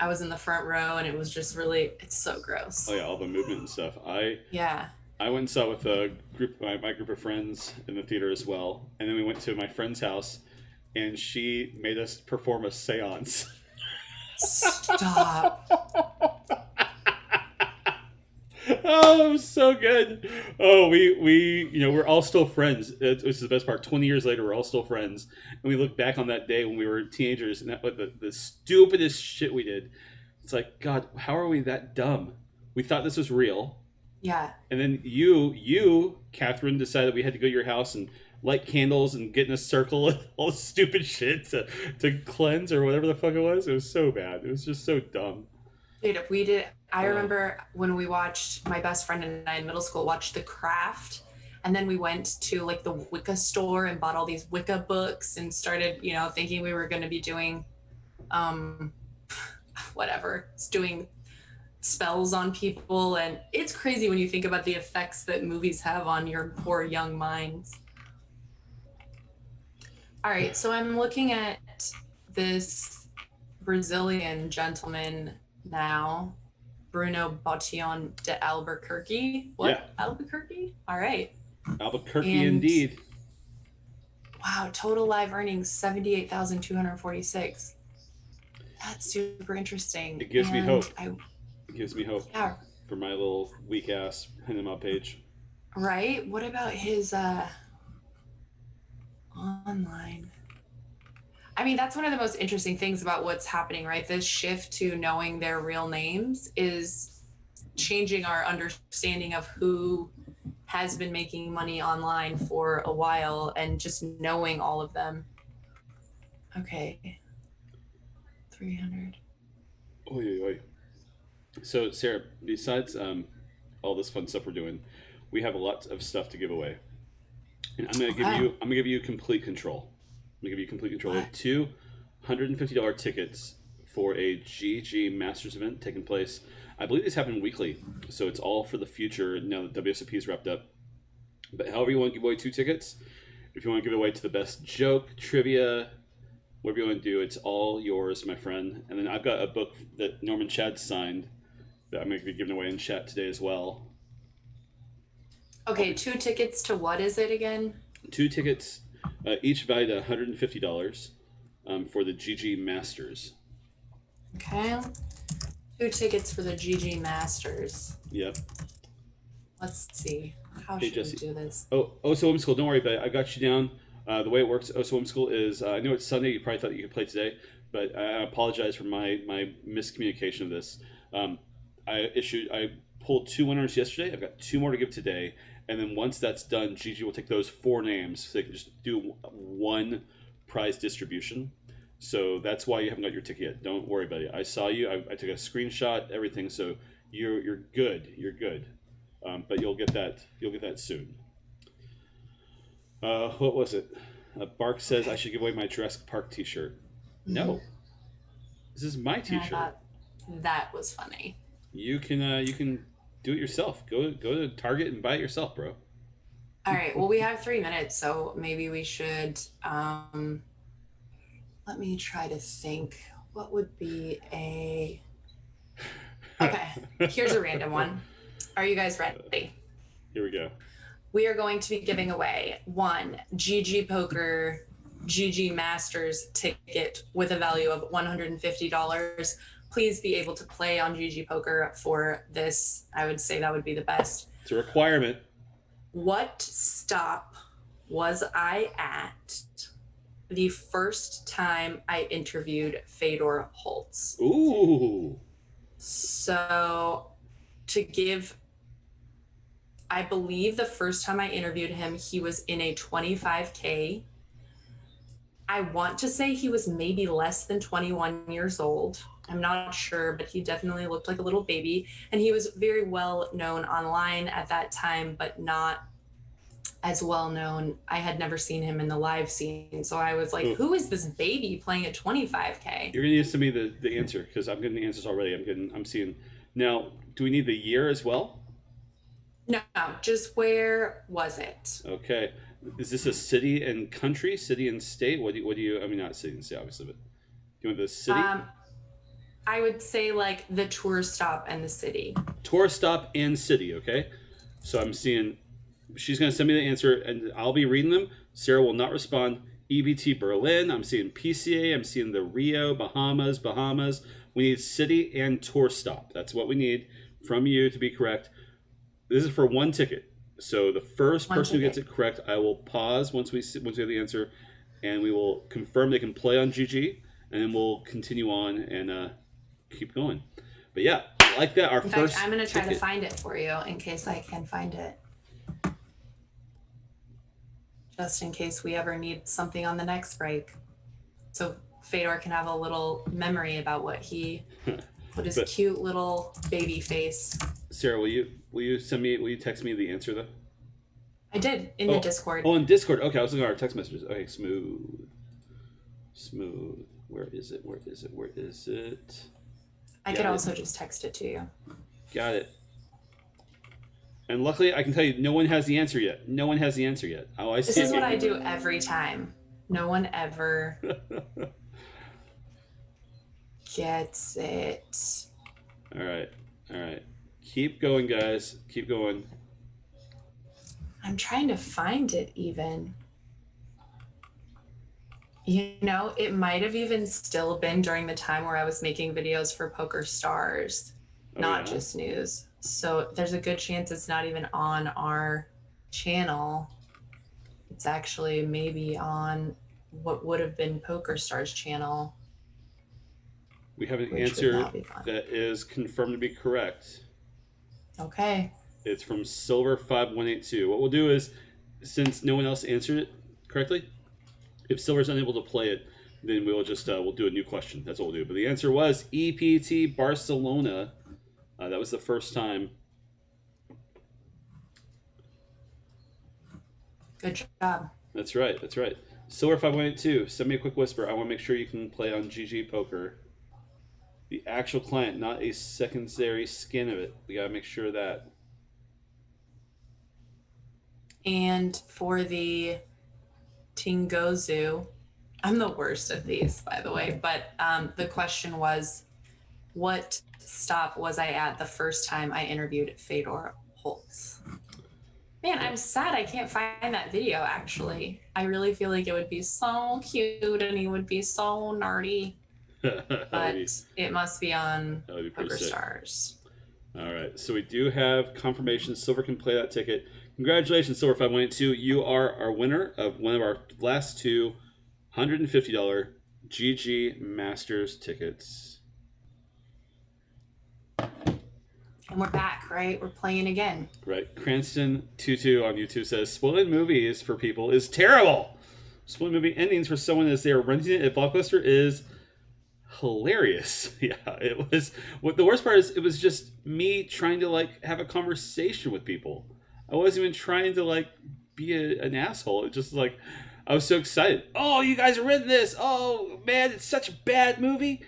I was in the front row and it was just really. It's so gross. Oh yeah, all the movement and stuff. I went and saw with a group, my group of friends in the theater as well, and then we went to my friend's house, and she made us perform a séance. Stop. Oh, it was so good. Oh, we're all still friends. Which is the best part. 20 years later, we're all still friends, and we look back on that day when we were teenagers and that the stupidest shit we did. It's like, God, how are we that dumb? We thought this was real. Yeah. And then you, Catherine, decided we had to go to your house and light candles and get in a circle and all this stupid shit to cleanse or whatever the fuck it was. It was so bad. It was just so dumb. Dude, we did. I remember when we watched, my best friend and I in middle school watched The Craft, and then we went to like the Wicca store and bought all these Wicca books and started, thinking we were going to be doing, doing spells on people, and it's crazy when you think about the effects that movies have on your poor young minds. All right, so I'm looking at this Brazilian gentleman now, Bruno Bottion de Albuquerque. What? Yeah. Albuquerque? All right. Albuquerque, And- indeed. Wow, total live earnings 78,246. That's super interesting. It gives me hope. It gives me hope Yeah, for my little weak ass Panama page. right? What about his online? I mean, that's one of the most interesting things about what's happening, right? This shift to knowing their real names is changing our understanding of who has been making money online for a while and just knowing all of them. Okay. 300. Oy, oy. So, Sarah, besides all this fun stuff we're doing, we have a lot of stuff to give away, and I'm gonna give you complete control. I'm gonna give you complete control. We have two $150 tickets for a GG Masters event taking place. I believe these happen weekly, so it's all for the future now that WSOP is wrapped up. But however you want to give away 2 tickets, if you want to give it away to the best joke, trivia, whatever you want to do, it's all yours, my friend. And then I've got a book that Norman Chad signed that I'm going to be giving away in chat today as well. Okay, 2 tickets to what is it again? 2 tickets, each valued at $150 for the GG Masters. Okay. 2 tickets for the GG Masters. Yep. Let's see. How Hey, should Jesse. we do this? Oh, OSO Homeschool, don't worry about it. I got you down. The way it works, OSO Homeschool is, I know it's Sunday, you probably thought you could play today, but I apologize for my miscommunication of this. I pulled 2 winners yesterday. I've got 2 more to give today. And then once that's done, Gigi will take those 4 names so they can just do 1 prize distribution. So that's why you haven't got your ticket yet. Don't worry about it. I saw you. I took a screenshot, everything. So you're good. You're good. But you'll get that. You'll get that soon. What was it? Bark says I should give away my Jurassic Park T-shirt. No, this is my T-shirt. I thought that was funny. You can do it yourself. Go to Target and buy it yourself, bro. All right. Well, we have 3 minutes, so maybe we should. Let me try to think. What would be a? Okay. Here's a random one. Are you guys ready? Here we go. We are going to be giving away 1 GG Poker GG Masters ticket with a value of $150. Please be able to play on GG Poker for this. I would say that would be the best. It's a requirement. What stop was I at the first time I interviewed FEDOR HOLZ? Ooh. So to give, I believe the first time I interviewed him, he was in a 25K. I want to say he was maybe less than 21 years old. I'm not sure, but he definitely looked like a little baby. And he was very well known online at that time, but not as well known. I had never seen him in the live scene. So I was like, who is this baby playing at 25K? You're gonna need to send me the answer because I'm getting the answers already. I'm seeing. Now, do we need the year as well? No, just where was it? Okay. Is this a city and country, city and state? What do you? I mean, not city and state, obviously, but do you want the city? I would say like the tour stop and the city. Tour stop and city. Okay. So I'm seeing. She's gonna send me the answer, and I'll be reading them. Sarah will not respond. EBT Berlin. I'm seeing PCA. I'm seeing the Rio, Bahamas. We need city and tour stop. That's what we need from you to be correct. This is for 1 ticket. So the first person who gets it correct, I will pause once we have the answer, and we will confirm they can play on GG, and then we'll continue on and keep going. But yeah, like that. In fact, I'm going to try to find it for you in case I can find it. Just in case we ever need something on the next break. So Fedor can have a little memory about what he put his cute little baby face. Sarah, will you text me the answer though? I did in the Discord. Oh, in Discord. Okay, I was looking at our text messages. Okay, smooth. Where is it? I could also just text it to you. Got it. And luckily, I can tell you, no one has the answer yet. No one has the answer yet. Oh, I see. This is what I do every time. No one ever gets it. All right. All right. Keep going, guys. Keep going. I'm trying to find it even. You know, it might have even still been during the time where I was making videos for Poker Stars, not just news. So there's a good chance it's not even on our channel. It's actually maybe on what would have been Poker Stars channel. We have an answer that is confirmed to be correct. Okay. It's from Silver5182. What we'll do is, since no one else answered it correctly, if Silver's unable to play it, then we'll just we'll do a new question. That's what we'll do. But the answer was EPT Barcelona. That was the first time. Good job. That's right. That's right. Silver5182. Send me a quick whisper. I want to make sure you can play on GG Poker. The actual client, not a secondary skin of it. We gotta make sure of that. And for the Tingozu, I'm the worst at these, by the way, but the question was, what stop was I at the first time I interviewed FEDOR HOLZ? Man, I'm sad I can't find that video, actually. I really feel like it would be so cute and he would be so nerdy. But it must be on Poker Stars. All right, so we do have confirmation. Silver can play that ticket. Congratulations, Silver5182. You are our winner of one of our last two $150 GG Masters tickets. And we're back, right? We're playing again. Right. Cranston22 on YouTube says, spoiling movies for people is terrible. Spoiling movie endings for someone as they are renting it at Blockbuster is hilarious. Yeah, it was. What the worst part is, it was just me trying to like have a conversation with people. I wasn't even trying to like be an asshole. It just like I was so excited. Oh, you guys are renting this. Oh man, it's such a bad movie.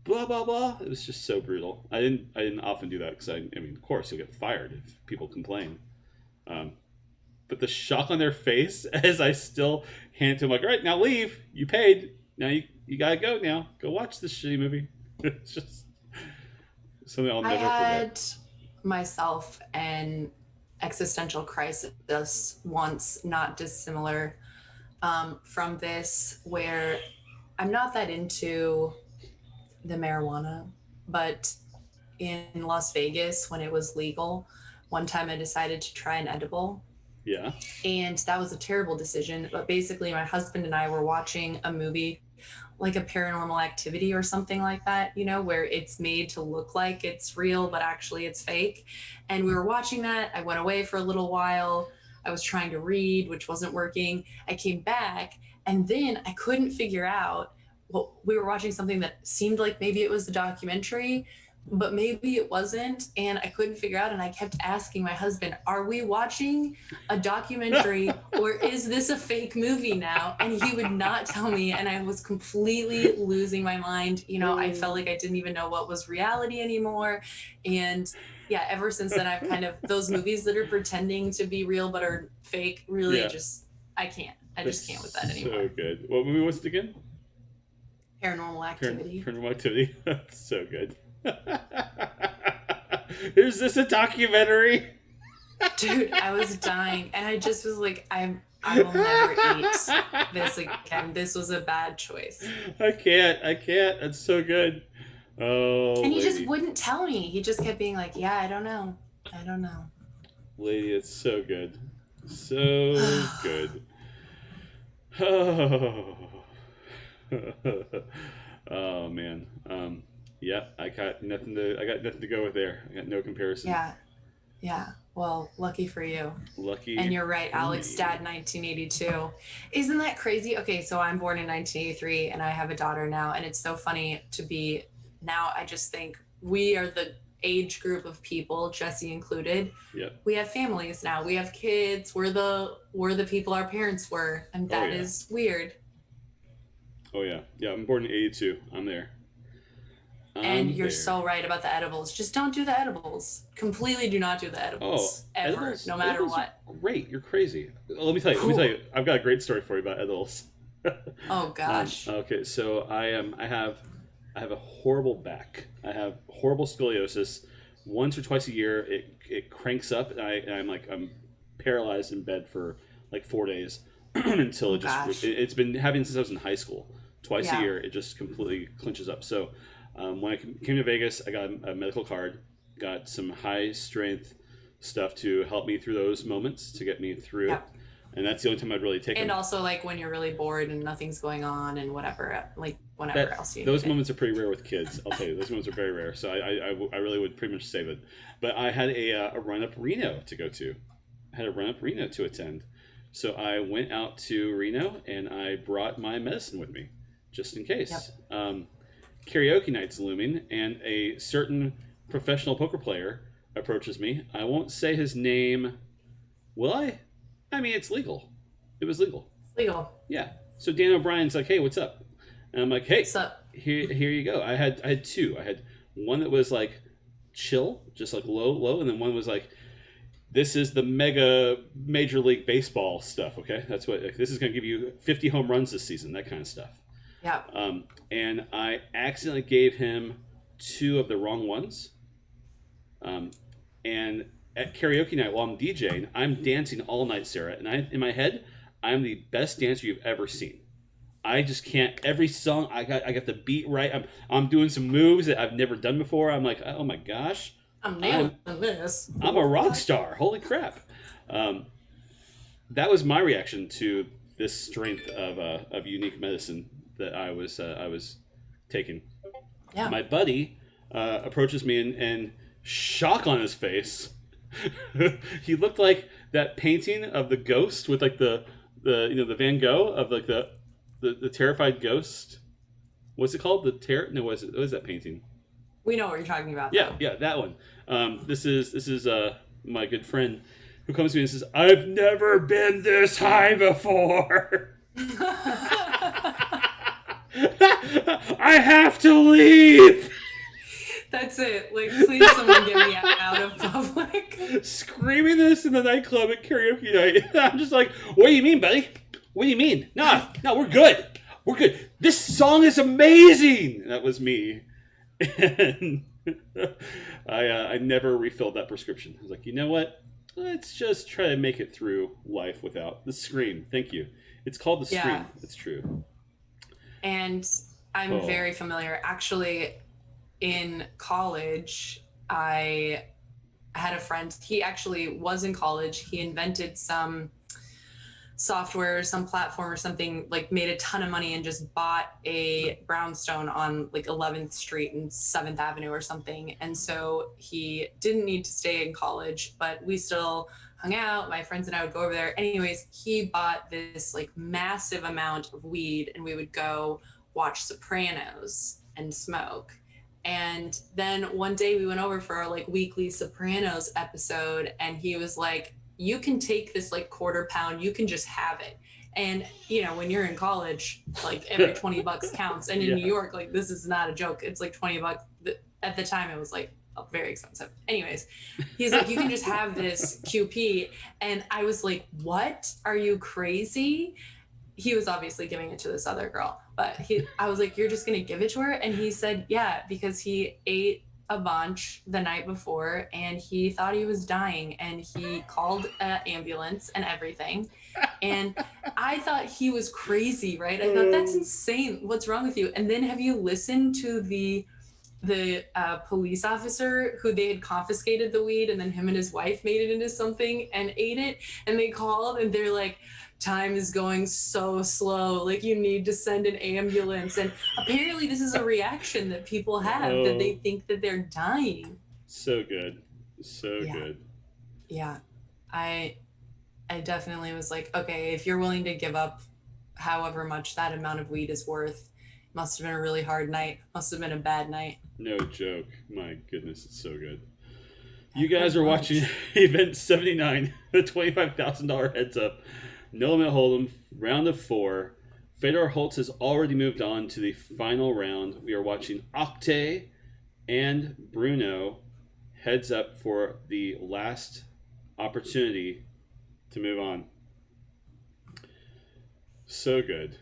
Blah blah blah. It was just so brutal. I didn't often do that because I mean, of course, you'll get fired if people complain. But the shock on their face as I still hand it to them, like, all right, now leave. You paid. Now you gotta go now. Go watch this shitty movie. It's just something I'll never forget. I had myself an existential crisis once, not dissimilar from this, where I'm not that into the marijuana, but in Las Vegas when it was legal, one time I decided to try an edible. Yeah. And that was a terrible decision. But basically my husband and I were watching a movie like a Paranormal Activity or something like that, you know, where it's made to look like it's real, but actually it's fake. And we were watching that. I went away for a little while. I was trying to read, which wasn't working. I came back and then I couldn't figure out what we were watching, something that seemed like maybe it was a documentary, but maybe it wasn't. And I couldn't figure out. And I kept asking my husband, are we watching a documentary or is this a fake movie now? And he would not tell me. And I was completely losing my mind. You know, I felt like I didn't even know what was reality anymore. And yeah, ever since then, I've kind of, those movies that are pretending to be real but are fake, really just, I can't. I just can't with that anymore. So good. What movie was it again? Paranormal Activity. Paranormal Activity. That's so good. Is this a documentary? Dude, I was dying. And I just was like, I will never eat this again. This was a bad choice. I can't. It's so good. Oh, and he just wouldn't tell me. He just kept being like, yeah, I don't know. Lady, it's so good. So good. Oh man. Yeah, I got nothing to go with there. I got no comparison. Yeah. Well, lucky for you. Lucky. And you're right, Alex Dad 1982. Isn't that crazy? Okay, so I'm born in 1983 and I have a daughter now, and it's so funny to be now. I just think we are the age group of people, Jesse included. Yep. We have families now. We have kids. We're the people our parents were, and that is weird. Oh yeah. Yeah, I'm born in 82. I'm there. And you're there. so right about the edibles. Just don't do the edibles. Completely do not do the edibles. Ever. Edibles, No matter edibles what. are great. You're crazy. Let me tell you. I've got a great story for you about edibles. Oh gosh. Okay, so I have a horrible back. I have horrible scoliosis. Once or twice a year, it cranks up, and I'm paralyzed in bed for like 4 days until it's been happening since I was in high school. Twice a year, it just completely clinches up. So when I came to Vegas, I got a medical card, got some high strength stuff to help me through those moments to get me through it. And that's the only time I'd really take And them. also, like, when you're really bored and nothing's going on and whatever, like, whenever else you those need moments are pretty rare with kids. I'll tell you, those moments are very rare. So I really would pretty much save it. But I had a run-up Reno to go to. I had a run-up Reno to attend. So I went out to Reno, and I brought my medicine with me, just in case. Karaoke night's looming, and a certain professional poker player approaches me. I won't say his name. Will I? I mean, it's legal. It was legal. It's legal. Yeah. So Dan O'Brien's like, "Hey, what's up?" And I'm like, "Hey, What's up? Here you go." I had two. I had one that was like chill, just like low, and then one was like, "This is the major league baseball stuff." Okay, that's what this is going to give you 50 home runs this season. That kind of stuff. Yeah. And I accidentally gave him two of the wrong ones. And at karaoke night while I'm DJing, I'm dancing all night, Sarah. And in my head, I'm the best dancer you've ever seen. I just can't. Every song, I got the beat right. I'm doing some moves that I've never done before. I'm like, oh my gosh, I'm nailing this. I'm a rock star. Holy crap! That was my reaction to this strength of unique medicine that I was taking. Yeah. My buddy approaches me and shock on his face. He looked like that painting of the ghost with like the Van Gogh of like the terrified ghost. What's it called? What is that painting? We know what you're talking about. Yeah, that one. This is my good friend who comes to me and says, "I've never been this high before. I have to leave." That's it. Like, please, someone get me out of public. Screaming this in the nightclub at karaoke night. I'm just like, "What do you mean, buddy? What do you mean? No, we're good. We're good. This song is amazing." That was me. And I never refilled that prescription. I was like, you know what? Let's just try to make it through life without the scream. Thank you. It's called the scream. Yeah. It's true. And I'm very familiar. Actually, in college, I had a friend. He actually was in college. He invented some software, some platform or something, like made a ton of money and just bought a brownstone on like 11th Street and 7th Avenue or something. And so he didn't need to stay in college, but we still hung out. My friends and I would go over there. Anyways, he bought this like massive amount of weed, and we would go watch Sopranos and smoke. And then one day we went over for our like weekly Sopranos episode, and he was like, "You can take this like quarter pound, you can just have it." And you know, when you're in college, like every $20 counts. And in New York, like this is not a joke. It's like $20. At the time it was like very expensive. Anyways, he's like, "You can just have this QP." And I was like, "What? Are you crazy?" He was obviously giving it to this other girl, but I was like, "You're just gonna give it to her?" And he said, yeah, because he ate a bunch the night before and he thought he was dying, and he called an ambulance and everything. And I thought he was crazy, right? I thought, that's insane. What's wrong with you? And then have you listened to the police officer who they had confiscated the weed, and then him and his wife made it into something and ate it, and they called and they're like, "Time is going so slow, like you need to send an ambulance." And apparently this is a reaction that people have, that they think that they're dying. So good. Good. Yeah. I definitely was like, okay, if you're willing to give up however much that amount of weed is worth, must have been a really hard night. Must have been a bad night. No joke. My goodness, it's so good. You guys are watching Event 79, the $25,000 heads up. No Limit Hold'em, round of 4. FEDOR HOLZ has already moved on to the final round. We are watching Octay and Bruno heads up for the last opportunity to move on. So good.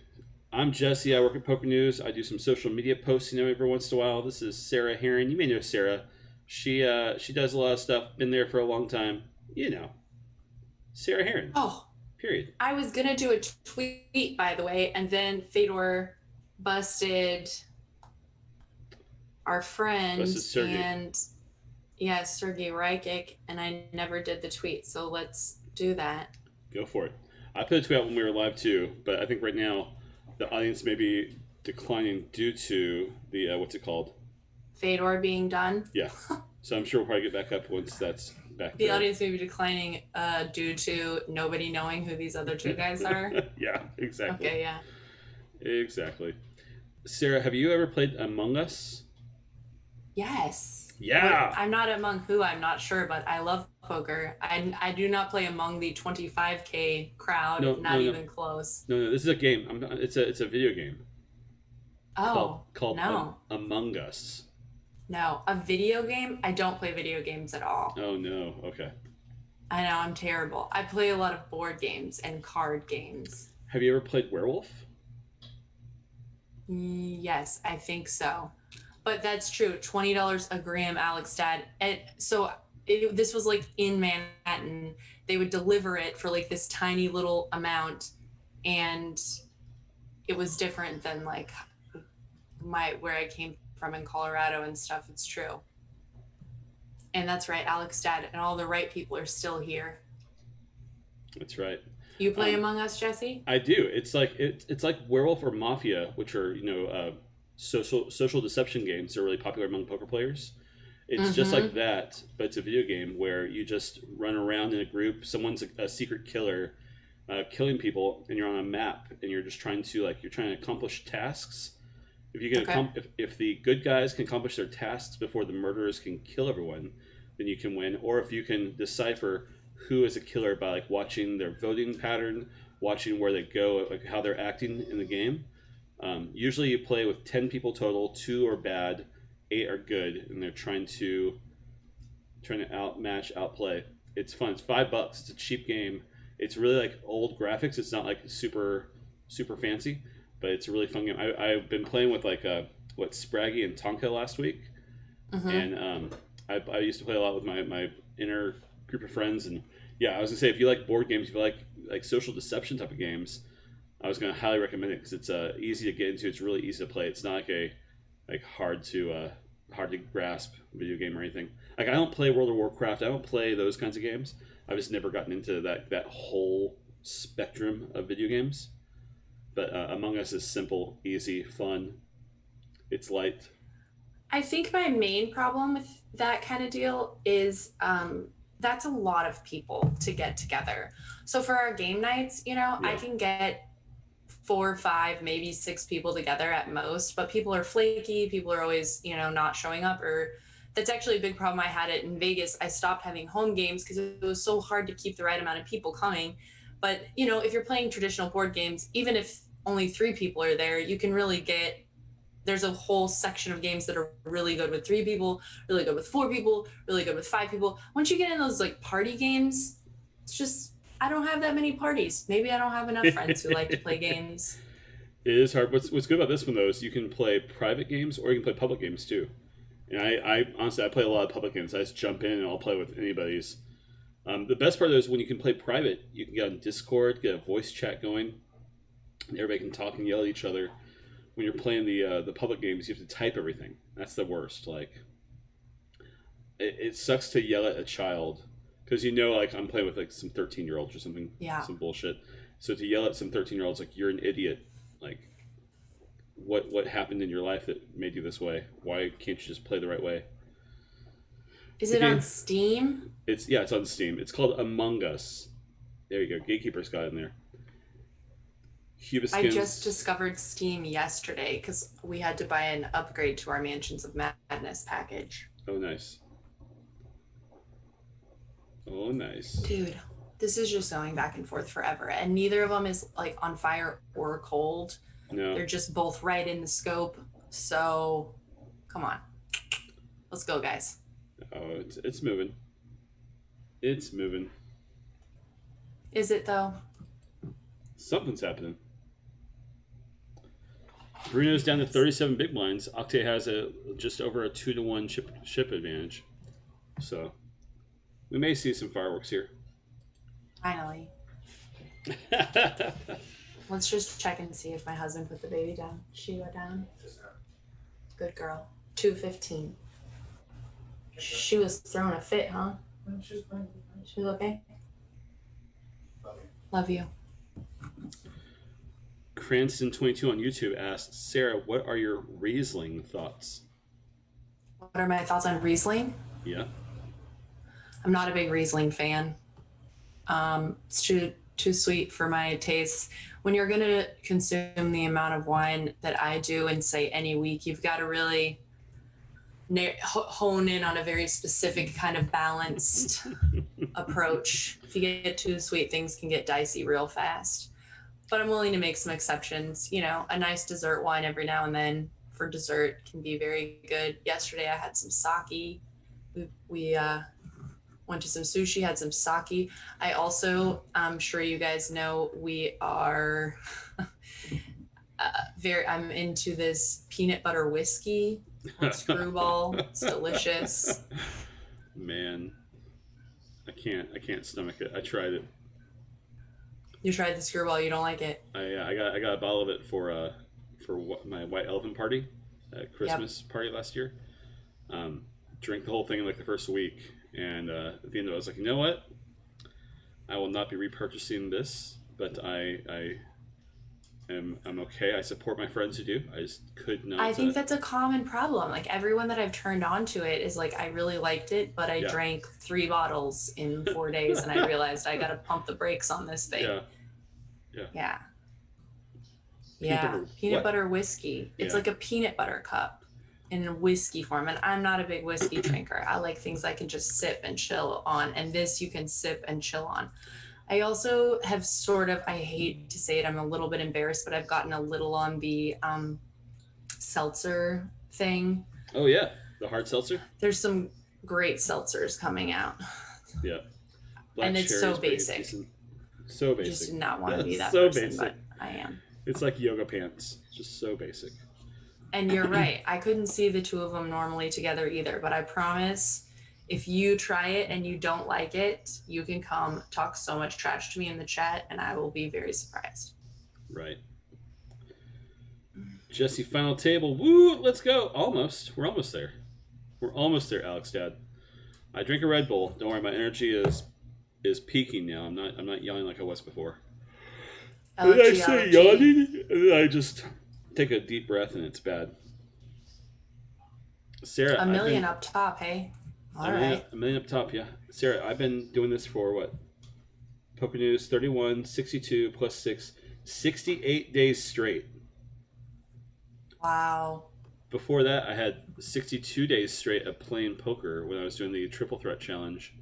I'm Jesse. I work at Poker News. I do some social media posting every once in a while. This is Sarah Heron. You may know Sarah. She does a lot of stuff. Been there for a long time. You know, Sarah Heron. Oh, period. I was gonna do a tweet, by the way, and then Fedor busted our friend and Sergey Reikic, and I never did the tweet. So let's do that. Go for it. I put a tweet out when we were live too, but I think right now the audience may be declining due to the what's it called? Fedor being done. Yeah. So I'm sure we'll probably get back up once that's back. The audience may be declining due to nobody knowing who these other two guys are. Yeah, exactly. Okay, yeah. Exactly. Sarah, have you ever played Among Us? Yes. Yeah. I'm not among who, I'm not sure, but I love poker. I do not play among the 25K crowd, not even close. No, this is a game. It's a video game. Oh, called no. Among Us. No, a video game? I don't play video games at all. Oh, no. Okay. I know, I'm terrible. I play a lot of board games and card games. Have you ever played Werewolf? Yes, I think so. But that's true. $20 a gram, Alex Dad. This was like in Manhattan. They would deliver it for like this tiny little amount, and it was different than like where I came from in Colorado and stuff. It's true. And that's right, Alex Dad, and all the right people are still here. That's right. You play Among Us, Jesse? I do. It's like Werewolf or Mafia, which are social deception games. They're really popular among poker players. It's just like that, but it's a video game where you just run around in a group. Someone's a secret killer, killing people, and you're on a map, and you're just trying to accomplish tasks. If you can, if the good guys can accomplish their tasks before the murderers can kill everyone, then you can win. Or if you can decipher who is a killer by like watching their voting pattern, watching where they go, like how they're acting in the game. Usually you play with 10 people total. 2 are bad, 8 are good, and they're trying to outplay. It's fun. It's $5. It's a cheap game. It's really like old graphics. It's not like super fancy, but it's a really fun game. I've been playing with like Spraggy and Tonka last week, and I used to play a lot with my inner group of friends. And yeah, I was gonna say, if you like board games, if you like social deception type of games, I was gonna highly recommend it because it's easy to get into. It's really easy to play. It's not like hard to grasp video game or anything. Like I don't play World of Warcraft. I don't play those kinds of games. I've just never gotten into that whole spectrum of video games. But Among Us is simple, easy, fun. It's light. I think my main problem with that kind of deal is that's a lot of people to get together. So for our game nights, I can get 4, 5, maybe 6 people together at most, but people are flaky. People are always, not showing up. Or that's actually a big problem I had it in Vegas. I stopped having home games because it was so hard to keep the right amount of people coming. But, if you're playing traditional board games, even if only 3 people are there, you can really there's a whole section of games that are really good with 3 people, really good with 4 people, really good with 5 people. Once you get in those like party games, it's just, I don't have that many parties. Maybe I don't have enough friends who like to play games. It is hard. What's good about this one though is you can play private games or you can play public games too. And I honestly, I play a lot of public games. I just jump in and I'll play with anybody's. The best part is when you can play private, you can get on Discord, get a voice chat going, and everybody can talk and yell at each other. When you're playing the public games, you have to type everything. That's the worst. Like, it sucks to yell at a child because like I'm playing with like some 13-year-olds or something, some bullshit. So to yell at some 13-year-olds like you're an idiot, like what happened in your life that made you this way? Why can't you just play the right way? Is it on Steam? It's on Steam. It's called Among Us. There you go. Gatekeeper's got it in there. I just discovered Steam yesterday because we had to buy an upgrade to our Mansions of Madness package. Oh, nice. Oh, nice. Dude, this is just going back and forth forever. And neither of them is like on fire or cold. No. They're just both right in the scope. So, come on. Let's go, guys. Oh, it's moving. It's moving. Is it though? Something's happening. Bruno's down to 37 big blinds. Octay has just over a 2-to-1 ship advantage. So we may see some fireworks here. Finally. Let's just check and see if my husband put the baby down. She go down. Good girl. 2:15. She was throwing a fit, huh? She was okay? Love you. Cranston22 on YouTube asked, Sarah, what are your Riesling thoughts? What are my thoughts on Riesling? Yeah. I'm not a big Riesling fan. It's too sweet for my taste. When you're gonna consume the amount of wine that I do in, say, any week, you've got to really hone in on a very specific kind of balanced approach. If you get too sweet, things can get dicey real fast. But I'm willing to make some exceptions. You know, a nice dessert wine every now and then for dessert can be very good. Yesterday I had some sake. We went to some sushi, had some sake. I also, I'm sure you guys know, we are I'm into this peanut butter whiskey called Screwball. It's delicious. Man, I can't stomach it. I tried it. You tried the Screwball, you don't like it? I got a bottle of it for my white elephant party, Christmas party last year. Drank the whole thing in like the first week, and at the end of it, I was like, you know what? I will not be repurchasing this, but I'm okay. I support my friends who do. I just could not. I think that's a common problem. Like everyone that I've turned on to it is like, I really liked it, but I drank 3 bottles in 4 days, and I realized I got to pump the brakes on this thing. Yeah. Peanut butter whiskey. It's like a peanut butter cup in whiskey form, and I'm not a big whiskey drinker. I like things I can just sip and chill on, and this you can sip and chill on. I also have sort of, I hate to say it, I'm a little bit embarrassed, but I've gotten a little on the seltzer thing. Oh yeah, the hard seltzer. There's some great seltzers coming out. Yeah. And it's so basic. So basic. Just did not want to be that so person, basic. but I am. It's like yoga pants, just so basic. And you're right. I couldn't see the two of them normally together either, but I promise if you try it and you don't like it, you can come talk so much trash to me in the chat and I will be very surprised. Right. Jesse, final table. Woo, let's go. Almost. We're almost there. We're almost there, Alex Dad. I drink a Red Bull. Don't worry, my energy is peaking now. I'm not yelling like I was before. Did I say yawning? And then I just take a deep breath and it's bad. Sarah, a million up top, hey? All right. A million up top, yeah. Sarah, I've been doing this for what? Poker News 31, 62 plus 6, 68 days straight. Wow. Before that, I had 62 days straight of playing poker when I was doing the Triple Threat Challenge.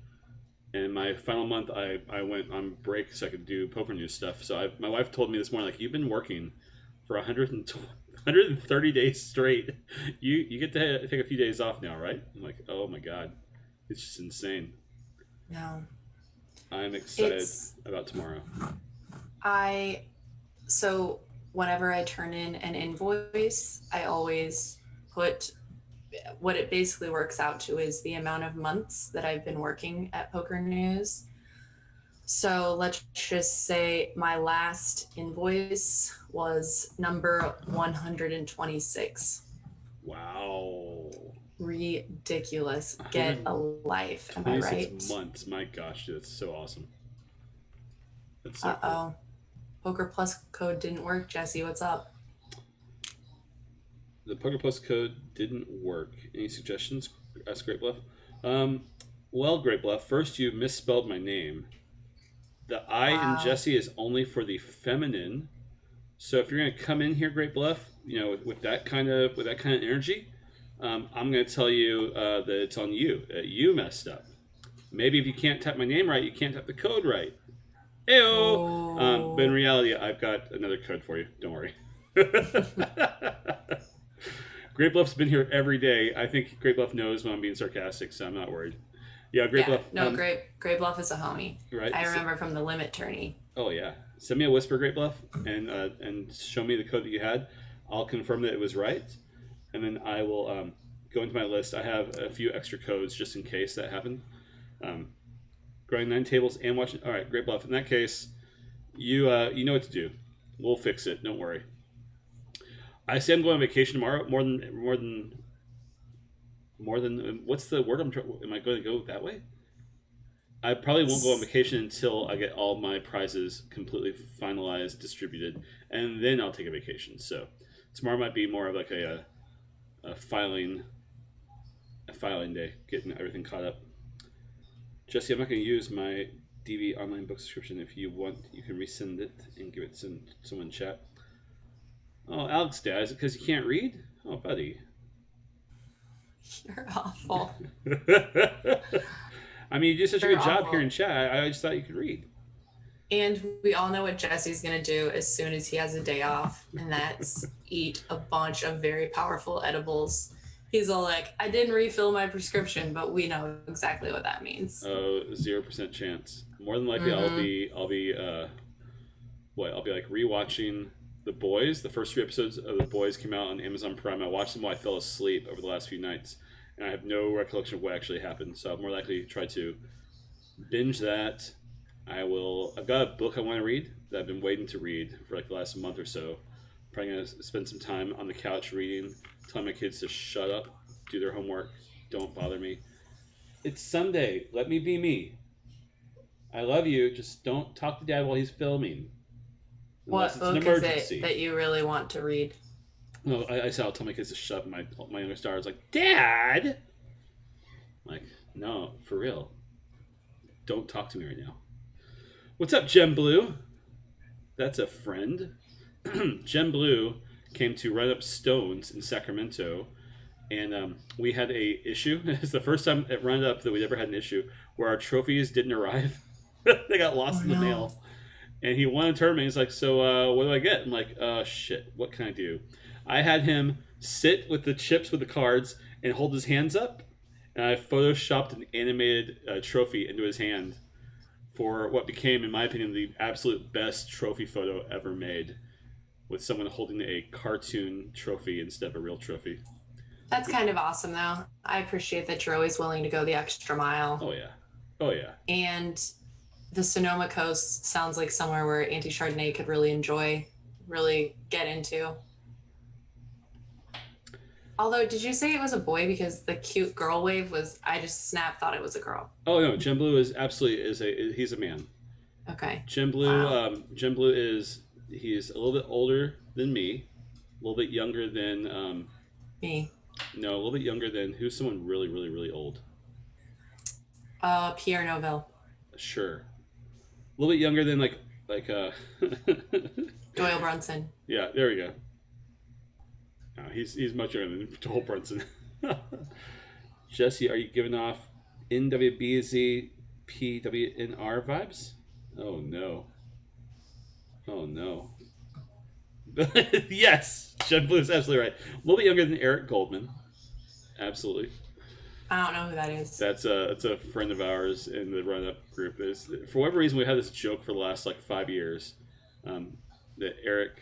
And my final month, I went on break so I could do Poker News stuff. So my wife told me this morning, like, you've been working for 130 days straight. You get to take a few days off now, right? I'm like, oh my God. It's just insane. No. I'm excited about tomorrow. So whenever I turn in an invoice, I always put what it basically works out to is the amount of months that I've been working at Poker News. So let's just say my last invoice was number 126. Wow. Ridiculous. Get a life. Am I right? 26 months. My gosh, dude, that's so awesome. That's so Uh-oh. cool. Poker Plus code didn't work. Jesse, what's up? The Poker Plus code didn't work. Any suggestions? Ask Great Bluff. Well, Great Bluff, first you misspelled my name. The I in Jesse is only for the feminine. So if you're going to come in here, Great Bluff, you know, with that kind of energy, I'm going to tell you that it's on you. You messed up. Maybe if you can't type my name right, you can't type the code right. Ayo! But in reality, I've got another code for you. Don't worry. Great Bluff's been here every day. I think Great Bluff knows when I'm being sarcastic, so I'm not worried. Yeah, Great Bluff. No, Great Bluff is a homie. Right. I remember from the limit tourney. Oh yeah. Send me a whisper, Great Bluff, and show me the code that you had. I'll confirm that it was right, and then I will go into my list. I have a few extra codes just in case that happened. Growing 9 tables and watching. All right, Great Bluff. In that case, you know what to do. We'll fix it. Don't worry. I say I'm going on vacation tomorrow. More than. What's the word? Am I going to go that way? I probably won't go on vacation until I get all my prizes completely finalized, distributed, and then I'll take a vacation. So tomorrow might be more of like a filing day, getting everything caught up. Jesse, I'm not going to use my DV online book subscription. If you want, you can resend it and give it to someone in chat. Oh, Alex Dad, is it because you can't read? Oh, buddy. You're awful. I mean, you did such a good job awful. here in chat. I just thought you could read. And we all know what Jesse's going to do as soon as he has a day off, and that's eat a bunch of very powerful edibles. He's all like, I didn't refill my prescription, but we know exactly what that means. 0% chance. More than likely, I'll be like rewatching The Boys. The first 3 episodes of The Boys came out on Amazon Prime. I watched them while I fell asleep over the last few nights, and I have no recollection of what actually happened. So I'll more likely try to binge that. I've got a book I want to read that I've been waiting to read for like the last month or so. Probably gonna spend some time on the couch reading, telling my kids to shut up, do their homework, don't bother me. It's Sunday. Let me be me. I love you. Just don't talk to Dad while he's filming. What book is it that you really want to read? No, I said I'll tell my kids to shut up. My youngest daughter is like, Dad! I'm like, no, for real. Don't talk to me right now. What's up, Gem Blue? That's a friend. Gem Blue came to Run Up Stones in Sacramento, and we had a issue. It's the first time at Run Up that we'd ever had an issue where our trophies didn't arrive. They got lost in the mail. And he won a tournament. He's like, so what do I get? I'm like, shit, what can I do? I had him sit with the chips with the cards and hold his hands up, and I photoshopped an animated trophy into his hand for what became, in my opinion, the absolute best trophy photo ever made, with someone holding a cartoon trophy instead of a real trophy. That's kind of awesome, though. I appreciate that you're always willing to go the extra mile. Oh, yeah. Oh, yeah. And the Sonoma Coast sounds like somewhere where Auntie Chardonnay could really enjoy, really get into. Although, did you say it was a boy? Because the cute girl wave was, I just thought it was a girl. Oh, no. Gem Blue is absolutely, he's a man. Okay. Gem Blue, Gem Blue he's a little bit older than me, a little bit younger than, me. No, a little bit younger than, who's someone really, really, really old? Pierre Noville. Sure. A little bit younger than Doyle Brunson. Yeah, there we go. No, he's much younger than Doyle Brunson. Jesse, are you giving off NWBZ PWNR vibes? Oh no. Oh no. Yes, Jen Blue is absolutely right. A little bit younger than Eric Goldman. Absolutely. I don't know who that is. That's a friend of ours in the Run Up group. For whatever reason, we had this joke for the last 5 years that Eric,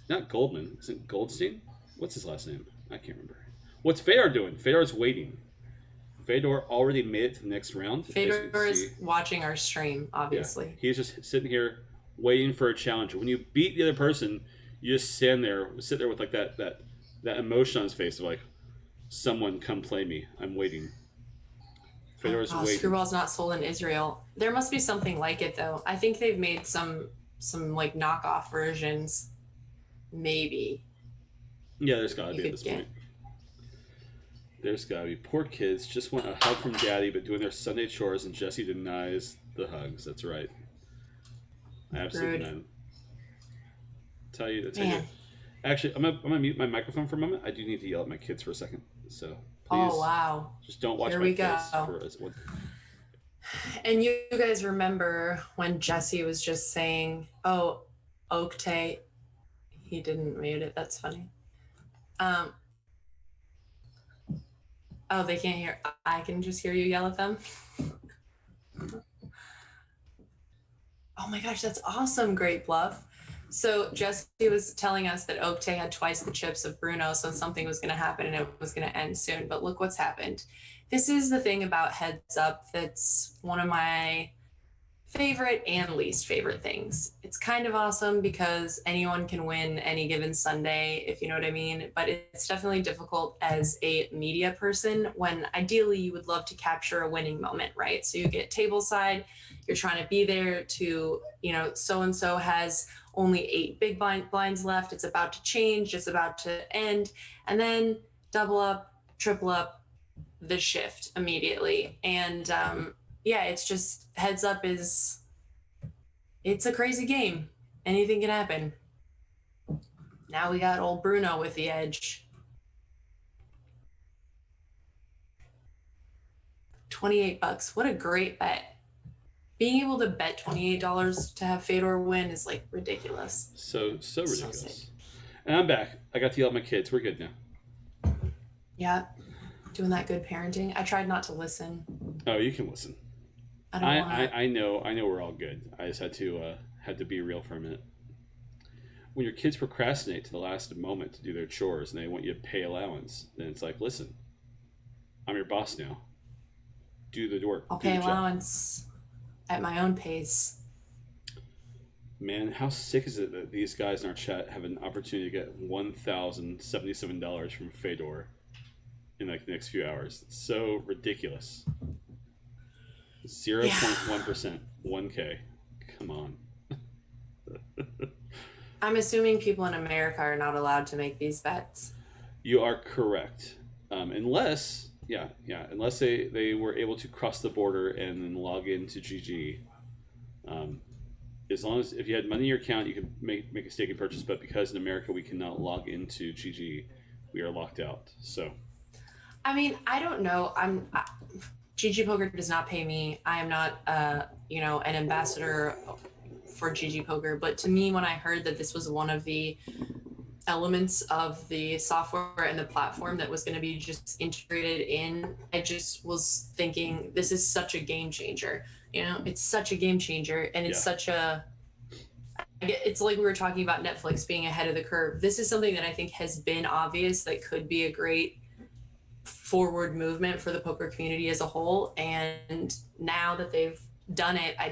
not Goldman, is it Goldstein? What's his last name? I can't remember. What's Fedor doing? Fedor's waiting. Fedor already made it to the next round. Fedor is watching our stream, obviously. Yeah, he's just sitting here waiting for a challenge. When you beat the other person, you just sit there with that emotion on his face of like, someone come play me. I'm waiting. Fedor's waiting. Screwball's not sold in Israel. There must be something like it though. I think they've made some like knockoff versions. Maybe. Yeah, there's gotta be at this point. There's gotta be. Poor kids just want a hug from daddy, but doing their Sunday chores, and Jesse denies the hugs. That's right. I absolutely deny them. Tell you. Actually, I'm gonna mute my microphone for a moment. I do need to yell at my kids for a second. So please, oh wow, just don't watch Here my we face. go. And you guys remember when Jesse was just saying, "Oh, Oakte," he didn't mute it. That's funny. Um, oh, they can't hear. I can just hear you yell at them. Oh my gosh, that's awesome. Great bluff. So Jesse was telling us that Oakte had twice the chips of Bruno, so something was going to happen and it was going to end soon. But look what's happened. This is the thing about Heads Up that's one of my favorite and least favorite things. It's kind of awesome because anyone can win any given Sunday, if you know what I mean. But it's definitely difficult as a media person when ideally you would love to capture a winning moment, right? So you get tableside, you're trying to be there to, you know, so and so has only 8 big blinds left. It's about to change, it's about to end. And then double up, triple up, the shift immediately. And yeah, it's just Heads Up it's a crazy game. Anything can happen. Now we got old Bruno with the edge. 28 bucks. What a great bet. Being able to bet $28 to have Fedor win is like ridiculous. So ridiculous. sick. And I'm back. I got to yell at my kids. We're good now. Yeah. Doing that good parenting. I tried not to listen. Oh, you can listen. I don't want to. I know we're all good. I just had to be real for a minute. When your kids procrastinate to the last moment to do their chores and they want you to pay allowance, then it's like, listen, I'm your boss now. Do the work. I'll pay allowance at my own pace. Man, how sick is it that these guys in our chat have an opportunity to get $1,077 from Fedor in like the next few hours? It's so ridiculous. 0.1%, 1K. Come on. I'm assuming people in America are not allowed to make these bets. You are correct. Unless they were able to cross the border and then log into GG. As long as if you had money in your account, you could make a staking purchase. But because in America we cannot log into GG, we are locked out. So, I mean, I don't know. GG Poker does not pay me. I am not, an ambassador for GG Poker. But to me, when I heard that this was one of the elements of the software and the platform that was going to be just integrated in, I just was thinking, this is such a game changer. You know, it's such a game changer, and it's it's like we were talking about Netflix being ahead of the curve. This is something that I think has been obvious that could be a great forward movement for the poker community as a whole. And now that they've done it, I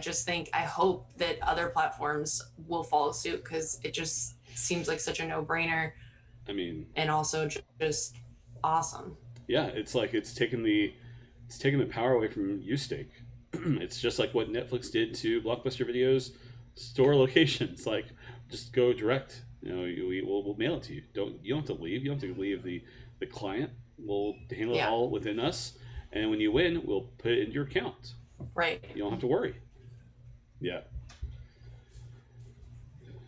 hope that other platforms will follow suit, because it just seems like such a no-brainer. I mean, and also just awesome. Yeah, it's like it's taken the power away from UStake. It's just like what Netflix did to Blockbuster Video's store locations. Like, just go direct. You know, we'll mail it to you. You don't have to leave. You don't have to leave the client. We'll handle it all within us, and when you win, we'll put it into your account. Right. You don't have to worry. Yeah.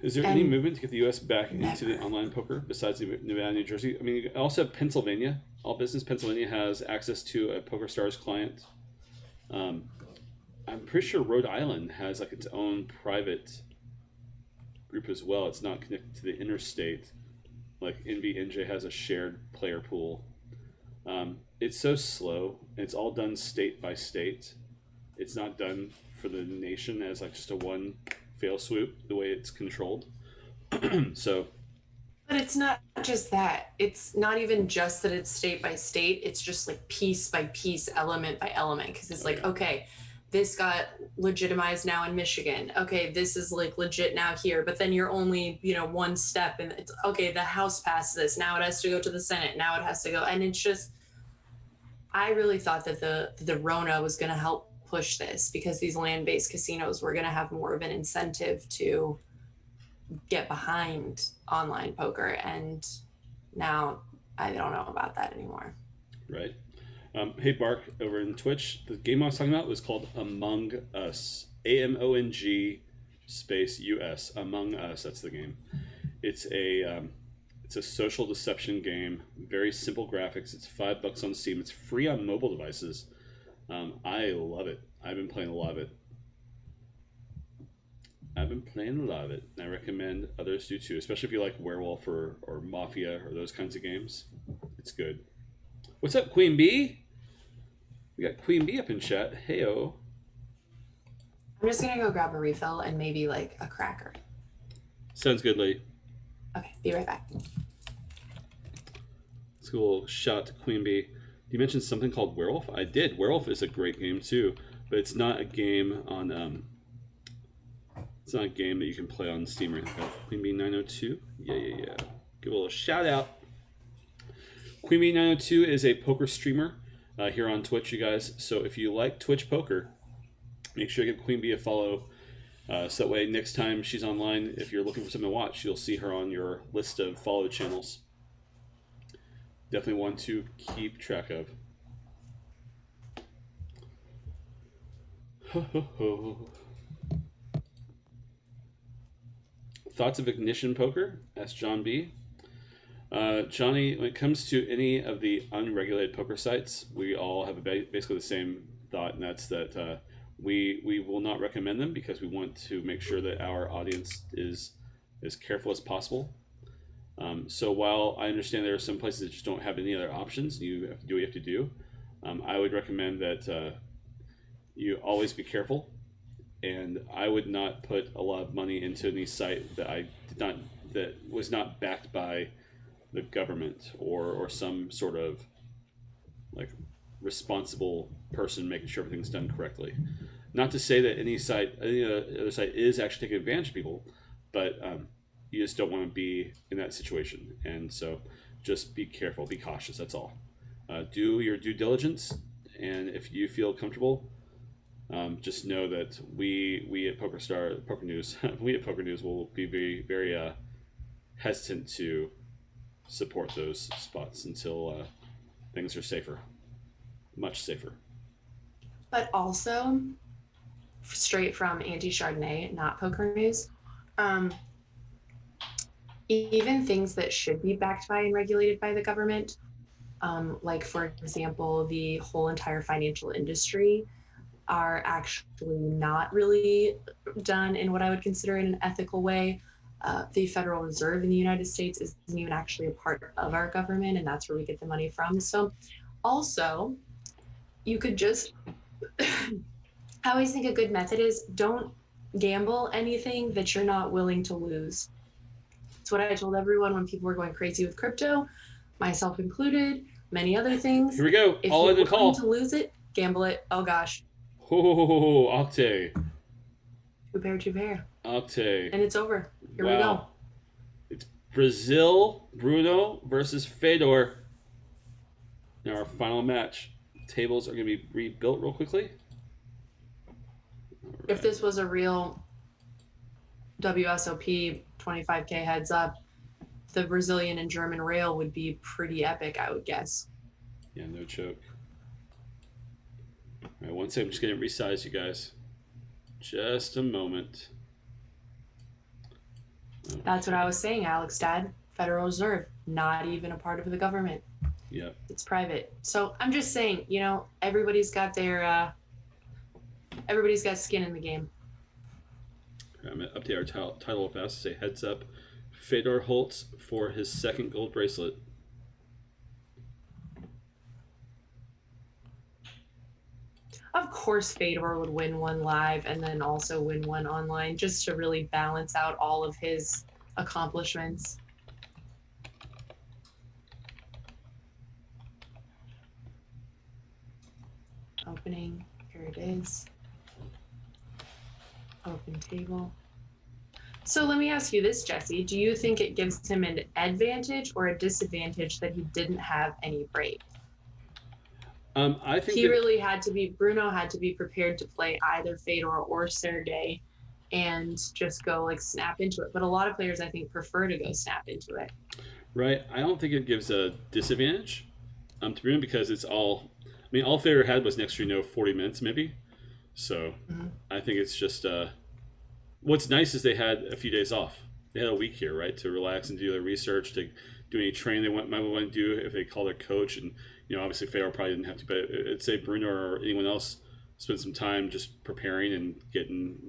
Is there any movement to get the U.S. back into the online poker besides Nevada, New Jersey? I mean, also Pennsylvania. All Business Pennsylvania has access to a PokerStars client. I'm pretty sure Rhode Island has like its own private group as well. It's not connected to the interstate. Like NJ has a shared player pool. It's so slow. It's all done state by state. It's not done for the nation as like just a one fail swoop the way it's controlled. So, but it's not just that. It's not even just that it's state by state. It's just like piece by piece, element by element, because it's okay, this got legitimized now in Michigan. Okay, this is like legit now here, but then you're only, one step, and it's okay, the House passed this, now it has to go to the Senate, now it has to go, and it's just, I really thought that the Rona was going to help push this, because these land-based casinos were going to have more of an incentive to get behind online poker, and now I don't know about that anymore. Right. Hey, Bark, over in Twitch, the game I was talking about was called Among Us. AMONG space US. Among Us, that's the game. It's a social deception game. Very simple graphics. It's $5 on Steam. It's free on mobile devices. I love it. I've been playing a lot of it. I've been playing a lot of it, and I recommend others do too, especially if you like Werewolf or Mafia or those kinds of games. It's good. What's up, Queen Bee? We got Queen Bee up in chat. Heyo. I'm just gonna go grab a refill and maybe like a cracker. Sounds good, Lee. Okay, be right back. Let's go a little shout out to Queen Bee. You mentioned something called Werewolf? I did. Werewolf is a great game too, but it's not a game on it's not a game that you can play on Steam or anything. Queen Bee 902. Yeah. Give a little shout out. Queen Bee 902 is a poker streamer here on Twitch, you guys. So if you like Twitch poker, make sure to give Queen Bee a follow. So that way, next time she's online, if you're looking for something to watch, you'll see her on your list of followed channels. Definitely one to keep track of. Ho, ho, ho. Thoughts of Ignition Poker? Asked John B. Johnny, when it comes to any of the unregulated poker sites, we all have basically the same thought, and that's that we will not recommend them because we want to make sure that our audience is as careful as possible. So while I understand there are some places that just don't have any other options, you have to do what you have to do, I would recommend that you always be careful. And I would not put a lot of money into any site that that was not backed by the government or some sort of like responsible person making sure everything's done correctly. Not to say that any other site is actually taking advantage of people, but you just don't want to be in that situation. And so just be careful, be cautious, that's all. Do your due diligence, and if you feel comfortable, just know that we at Poker News will be very, very hesitant to support those spots until things are safer, much safer. But also, straight from Anti Chardonnay, not Poker News, even things that should be backed by and regulated by the government, like for example, the whole entire financial industry, are actually not really done in what I would consider in an ethical way. The Federal Reserve in the United States isn't even actually a part of our government, and that's where we get the money from. So also, you could just, I always think a good method is don't gamble anything that you're not willing to lose. It's what I told everyone when people were going crazy with crypto, myself included, many other things. Here we go. If All in the you're call. willing to lose it, gamble it. Oh gosh. Oh, Octay. Two pair. Octay. And it's over. Here wow. we go. It's Brazil, BRUNNO versus FEDOR. Now our final match. Tables are going to be rebuilt real quickly. Right. If this was a real WSOP 25K heads up, the Brazilian and German rail would be pretty epic, I would guess. Yeah, no joke. All right, one second. I'm just going to resize you guys. Just a moment. Okay. That's what I was saying, Alex, Dad. Federal Reserve, not even a part of the government. Yep. It's private. So I'm just saying, you know, everybody's got their, everybody's got skin in the game. Okay, I'm going to update our title fast to say heads up. FEDOR HOLZ for his second gold bracelet. Of course, FEDOR would win one live and then also win one online just to really balance out all of his accomplishments. Opening, here it is. Open table. So let me ask you this, Jesse. Do you think it gives him an advantage or a disadvantage that he didn't have any break? I think BRUNNO had to be prepared to play either FEDOR or Sergey and just go like snap into it. But a lot of players, I think, prefer to go snap into it. Right. I don't think it gives a disadvantage to BRUNNO because it's all, I mean, all FEDOR had was next to 40 minutes maybe. So I think it's just, what's nice is they had a few days off. They had a week here, right, to relax and do their research, to do any training they might want to do if they call their coach. And, obviously FEDOR probably didn't have to, but I'd say BRUNNO or anyone else spent some time just preparing and getting,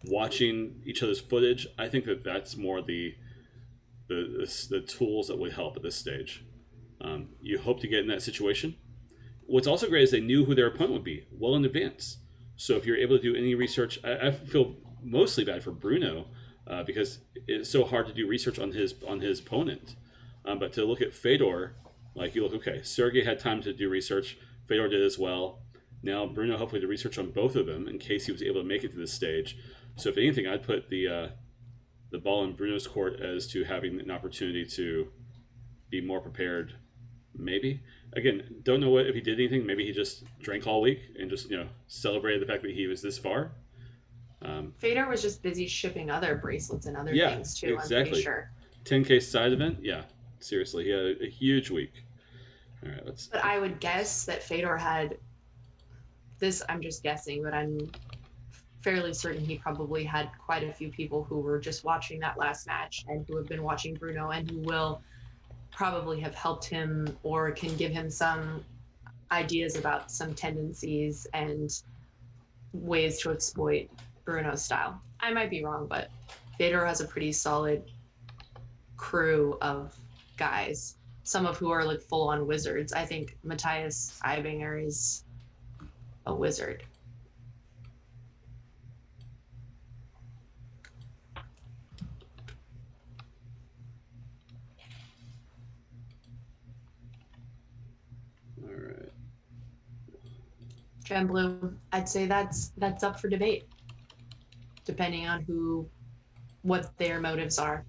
watching each other's footage, I think that that's more the tools that would help at this stage. You hope to get in that situation. What's also great is they knew who their opponent would be well in advance. So if you're able to do any research, I feel mostly bad for BRUNNO because it's so hard to do research on his opponent. But to look at FEDOR, like you look, okay, Sergey had time to do research. FEDOR did as well. Now BRUNNO hopefully did research on both of them in case he was able to make it to this stage. So if anything, I'd put the ball in BRUNNO's court as to having an opportunity to be more prepared. Maybe. Again, don't know if he did anything. Maybe he just drank all week and just celebrated the fact that he was this far. FEDOR was just busy shipping other bracelets and other Yeah, things too. exactly. I'm pretty sure. 10K side event. Yeah, seriously, he had a huge week. All right, let's. But I would guess that FEDOR had this. I'm just guessing, but I'm fairly certain he probably had quite a few people who were just watching that last match and who have been watching BRUNNO and who will probably have helped him or can give him some ideas about some tendencies and ways to exploit BRUNNO's style. I might be wrong, but FEDOR has a pretty solid crew of guys, some of who are like full-on wizards. I think Matthias Eibinger is a wizard. All right. Gen Blue, I'd say that's up for debate, depending on what their motives are.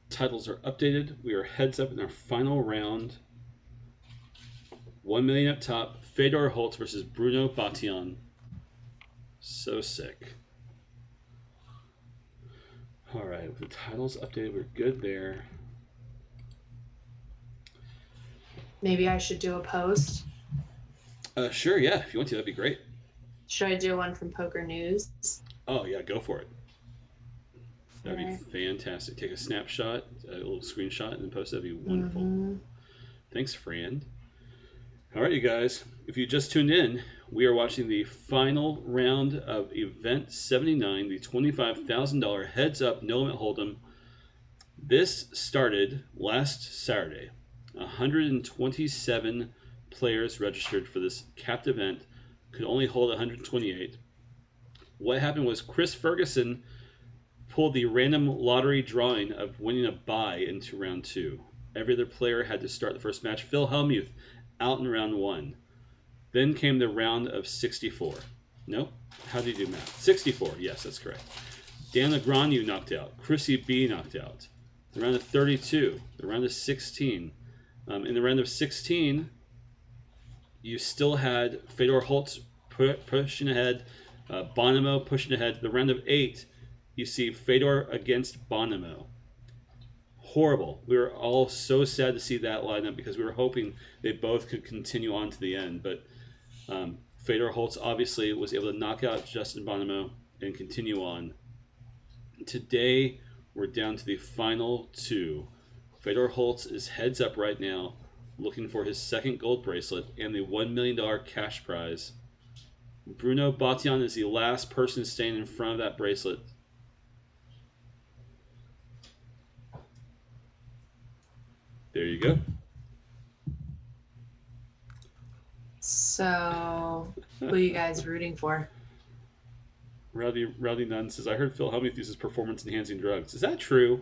Titles are updated. We are heads up in our final round. 1 million up top. FEDOR HOLZ versus BRUNNO BOTTEON. So sick. All right, with the titles updated, we're good there. Maybe I should do a post. Sure, yeah. If you want to, that'd be great. Should I do one from Poker News? Oh, yeah, go for it. That'd All right. be fantastic. Take a snapshot, a little screenshot, and then post it. That'd be wonderful. Thanks, Fran. All right, you guys. If you just tuned in, we are watching the final round of Event 79, the $25,000 heads-up no-limit hold'em. This started last Saturday. 127 players registered for this capped event. Could only hold 128. What happened was Chris Ferguson pulled the random lottery drawing of winning a bye into round 2. Every other player had to start the first match. Phil Hellmuth out in round 1. Then came the round of 64. Nope. How do you do math? 64. Yes, that's correct. Dan Negreanu knocked out. Chrissy B knocked out. The round of 32. The round of 16. In the round of 16, you still had FEDOR HOLZ pushing ahead. Bonomo pushing ahead. The round of 8, you see FEDOR against Bonomo. Horrible. We were all so sad to see that lineup because we were hoping they both could continue on to the end. But FEDOR HOLZ obviously was able to knock out Justin Bonomo and continue on. Today, we're down to the final 2. FEDOR HOLZ is heads up right now, looking for his second gold bracelet and the $1 million cash prize. BRUNNO BOTTEON is the last person staying in front of that bracelet. There you go. So, who are you guys rooting for? Rowdy Nunn says, I heard Phil Hellmuth uses performance-enhancing drugs. Is that true?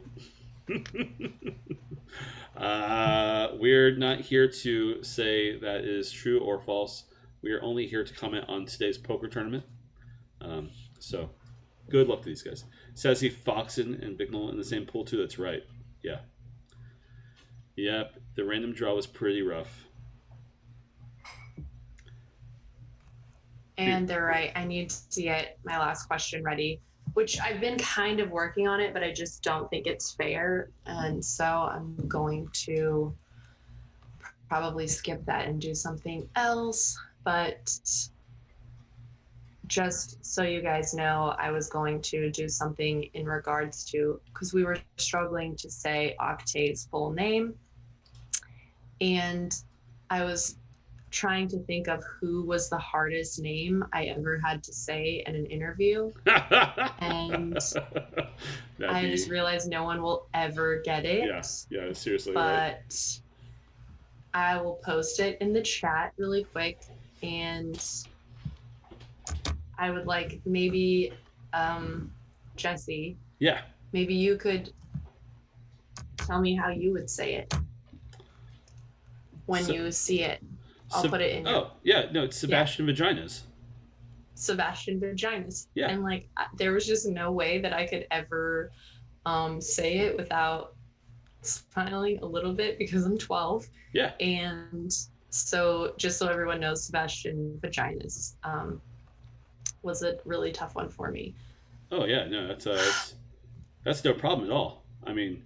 We're not here to say that is true or false. We are only here to comment on today's poker tournament. So, good luck to these guys. Sassy, Foxen, and Bicknell in the same pool too. That's right. Yeah. Yep. The random draw was pretty rough. And they're right. I need to get my last question ready, which I've been kind of working on it, but I just don't think it's fair. And so I'm going to probably skip that and do something else. But just so you guys know, I was going to do something in regards to, because we were struggling to say Octave's full name. And I was trying to think of who was the hardest name I ever had to say in an interview. And I just realized no one will ever get it. Yeah, seriously. But right? I will post it in the chat really quick. And I would like maybe, Jesse. Yeah. Maybe you could tell me how you would say it when you see it. I'll put it in. Oh, yeah. No, it's Sebastian Vaginas. Sebastian Vaginas. Yeah. And like, there was just no way that I could ever say it without smiling a little bit because I'm 12. Yeah. And so just so everyone knows, Sebastian Vaginas was a really tough one for me. Oh yeah, no, that's no problem at all. I mean,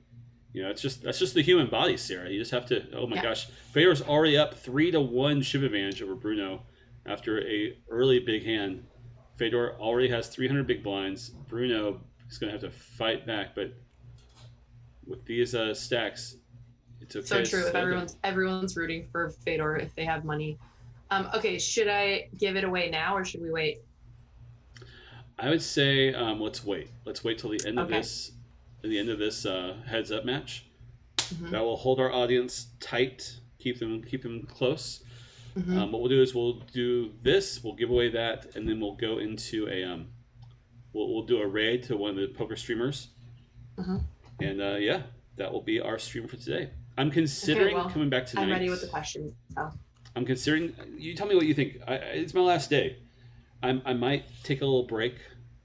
that's just the human body, Sarah. You just have to. Oh my gosh, Fedor's already up 3-1 ship advantage over BRUNNO after a early big hand. Fedor already has 300 big blinds. BRUNNO is going to have to fight back, but with these stacks, it's okay. So true. If everyone's rooting for Fedor if they have money. Okay, should I give it away now or should we wait? I would say let's wait. Let's wait till the end of this. The end of this heads up match. That will hold our audience tight. Keep them close. What we'll do is we'll do this. We'll give away that, and then we'll go into a we'll do a raid to one of the poker streamers. And yeah, that will be our stream for today. I'm considering coming back tonight. I'm ready with the questions. So. I'm considering. You tell me what you think. It's my last day. I might take a little break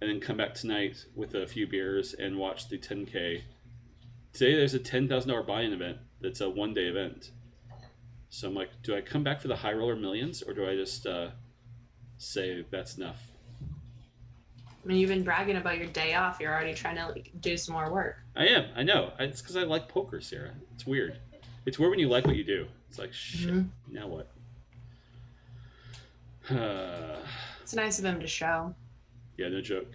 and then come back tonight with a few beers and watch the 10K. Today there's a $10,000 buy-in event that's a one-day event. So I'm like, do I come back for the high roller millions or do I just say that's enough? I mean, you've been bragging about your day off. You're already trying to do some more work. I am. I know. It's because I like poker, Sarah. It's weird. It's weird when you like what you do. It's like, shit, now what? It's nice of him to show. Yeah, no joke.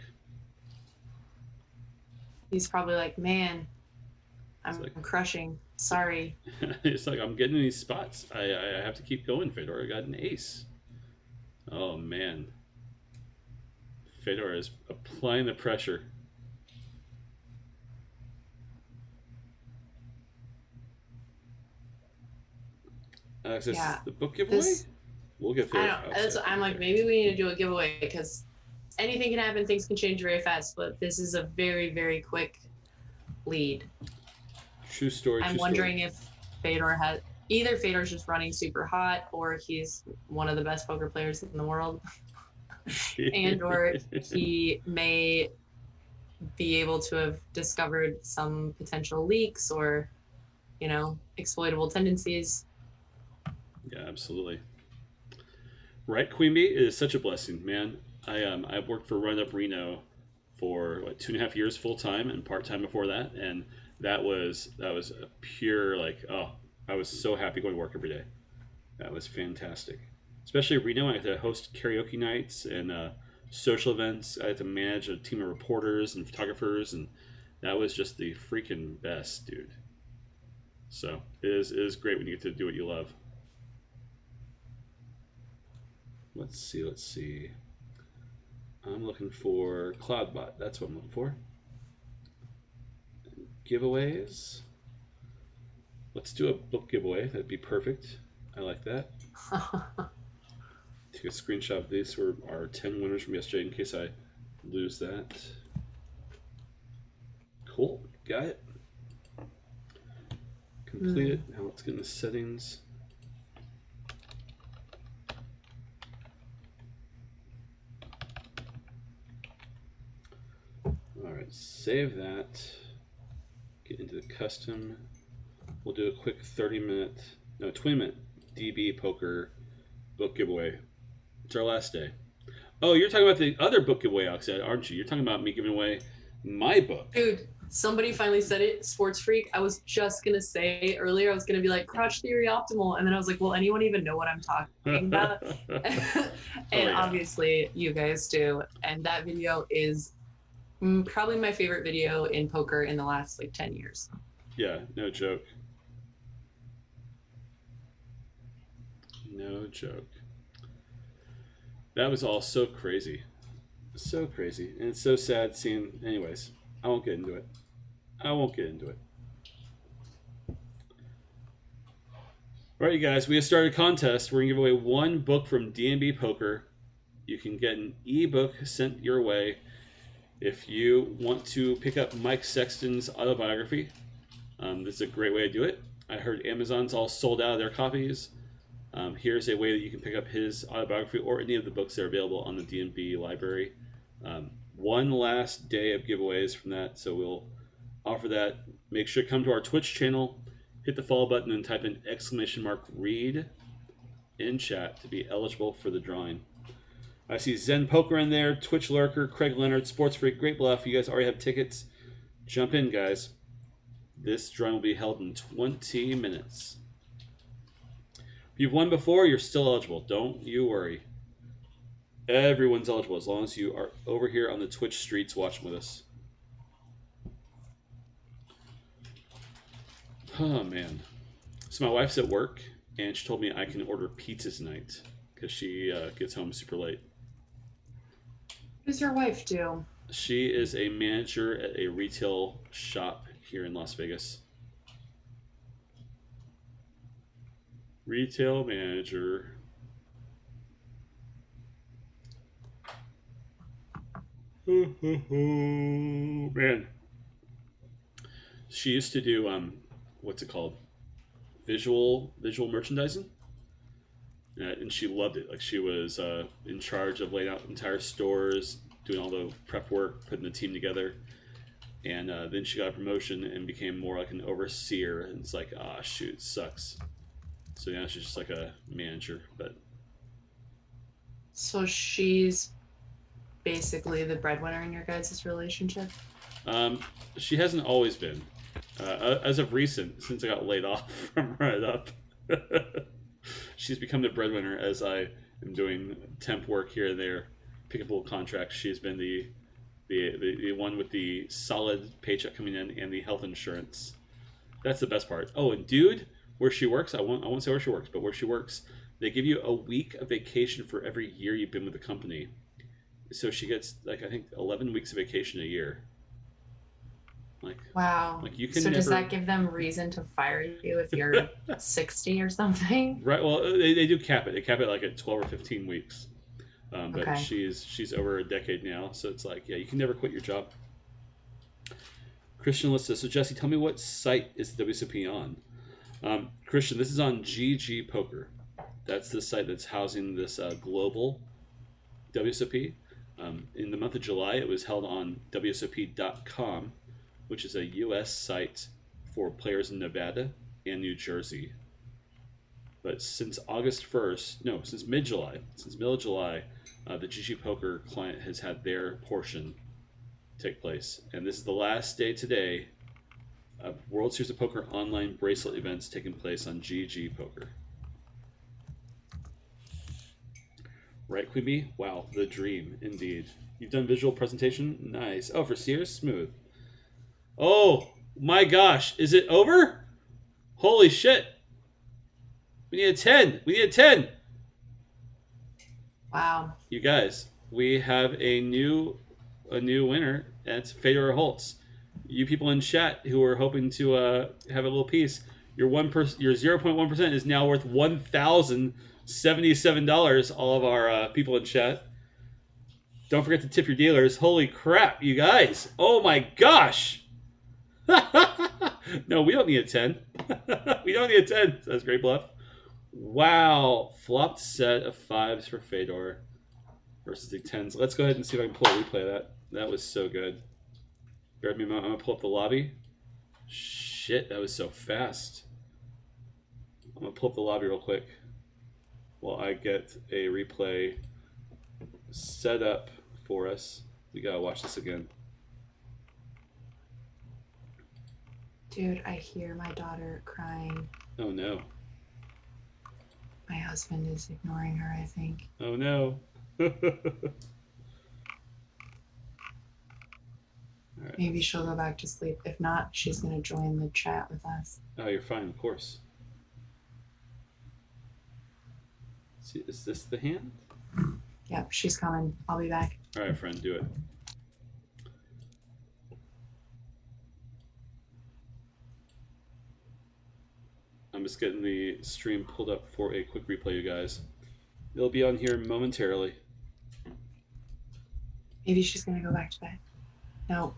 He's probably like, man, I'm crushing. Sorry. It's like, I'm getting in these spots. I have to keep going, Fedor. I got an ace. Oh, man. Fedor is applying the pressure. Access the book giveaway? We'll get there. I'm like, maybe we need to do a giveaway because anything can happen. Things can change very fast, but this is a very, very quick lead. True story. I'm wondering if Fedor has either Fedor's just running super hot or he's one of the best poker players in the world, and or he may be able to have discovered some potential leaks or, exploitable tendencies. Yeah, absolutely. Right, Queen Bee, it is such a blessing, man. I've worked for Run Up Reno for 2.5 years full time and part time before that, and that was a pure I was so happy going to work every day. That was fantastic. Especially Reno, I had to host karaoke nights and social events. I had to manage a team of reporters and photographers, and that was just the freaking best, dude. So it is great when you get to do what you love. Let's see. I'm looking for Cloudbot. That's what I'm looking for. Giveaways. Let's do a book giveaway. That'd be perfect. I like that. Take a screenshot of these were our 10 winners from yesterday in case I lose that. Cool. Got it. Complete it. Now let's get in the settings. Alright, save that. Get into the custom. We'll do a quick 20-minute DB poker book giveaway. It's our last day. Oh, you're talking about the other book giveaway, Oxide, aren't you? You're talking about me giving away my book. Dude, somebody finally said it, Sports Freak. I was just going to say earlier, I was going to be like, Crotch Theory Optimal. And then I was like, will anyone even know what I'm talking about? And obviously you guys do. And that video is probably my favorite video in poker in the last 10 years. Yeah, no joke. No joke. That was all so crazy. So crazy. And it's so sad seeing... Anyways, I won't get into it. I won't get into it. All right, you guys, we have started a contest. We're going to give away one book from D&B Poker. You can get an ebook sent your way if you want to pick up Mike Sexton's autobiography. This is a great way to do it. I heard Amazon's all sold out of their copies. Here's a way that you can pick up his autobiography or any of the books that are available on the D&B library. One last day of giveaways from that, so we'll offer that. Make sure to come to our Twitch channel, hit the follow button, and type in !read in chat to be eligible for the drawing. I see Zen Poker in there, Twitch Lurker, Craig Leonard, Sports Freak, Great Bluff. You guys already have tickets. Jump in, guys. This drawing will be held in 20 minutes. If you've won before, you're still eligible. Don't you worry. Everyone's eligible as long as you are over here on the Twitch streets watching with us. Oh, man. So my wife's at work, and she told me I can order pizza tonight because she gets home super late. What does your wife do? She is a manager at a retail shop here in Las Vegas. Retail manager. Man. She used to do what's it called? Visual merchandising. And she loved it. Like she was in charge of laying out entire stores, doing all the prep work, putting the team together. And then she got a promotion and became more like an overseer. And it's like, ah, shoot, sucks. So now she's just like a manager. But So she's basically the breadwinner in your guys' relationship? She hasn't always been. As of recent, since I got laid off from Right Up, she's become the breadwinner as I am doing temp work here and there, picking up little contracts. She's been the one with the solid paycheck coming in and the health insurance. That's the best part. Oh, and dude, where she works, I won't say where she works, but where she works, they give you a week of vacation for every year you've been with the company. So she gets like I think 11 weeks of vacation a year. Like, wow. Like you can so never... does that give them reason to fire you if you're 60 or something? Right. Well, they do cap it. They cap it like at 12 or 15 weeks. But Okay. she's over a decade now, so it's like, yeah, you can never quit your job. Christian Lista. So Jesse, tell me what site is the WSOP on? Christian, this is on GG Poker. That's the site that's housing this global WSOP. In the month of July, it was held on WSOP.com, which is a U.S. site for players in Nevada and New Jersey. But since since mid-July, middle of July, the GG Poker client has had their portion take place. And this is the last day today of World Series of Poker online bracelet events taking place on GG Poker. Right, Queen Bee? Wow, the dream, indeed. You've done visual presentation? Nice. Oh, for Sears? Smooth. Oh, my gosh. Is it over? Holy shit. We need a 10. We need a 10. Wow. You guys, we have a new winner. That's FEDOR HOLZ. You people in chat who are hoping to have a little piece, your 0.1% is now worth $1,077. All of our people in chat. Don't forget to tip your dealers. Holy crap, you guys. Oh my gosh. No, we don't need a 10. We don't need a 10. That's Great Bluff. Wow. Flopped set of 5s for Fedor versus the 10s. Let's go ahead and see if I can pull a replay of that. That was so good. Grab me a moment. I'm going to pull up the lobby. Shit, that was so fast. I'm going to pull up the lobby real quick while I get a replay set up for us. We got to watch this again. Dude, I hear my daughter crying. Oh no. My husband is ignoring her, I think. Oh no. Right. Maybe she'll go back to sleep. If not, she's going to join the chat with us. Oh, you're fine, of course. Is this the hand? Yep, she's coming. I'll be back. All right, friend, do it. I'm just getting the stream pulled up for a quick replay, you guys. It'll be on here momentarily. Maybe she's gonna go back to bed. No.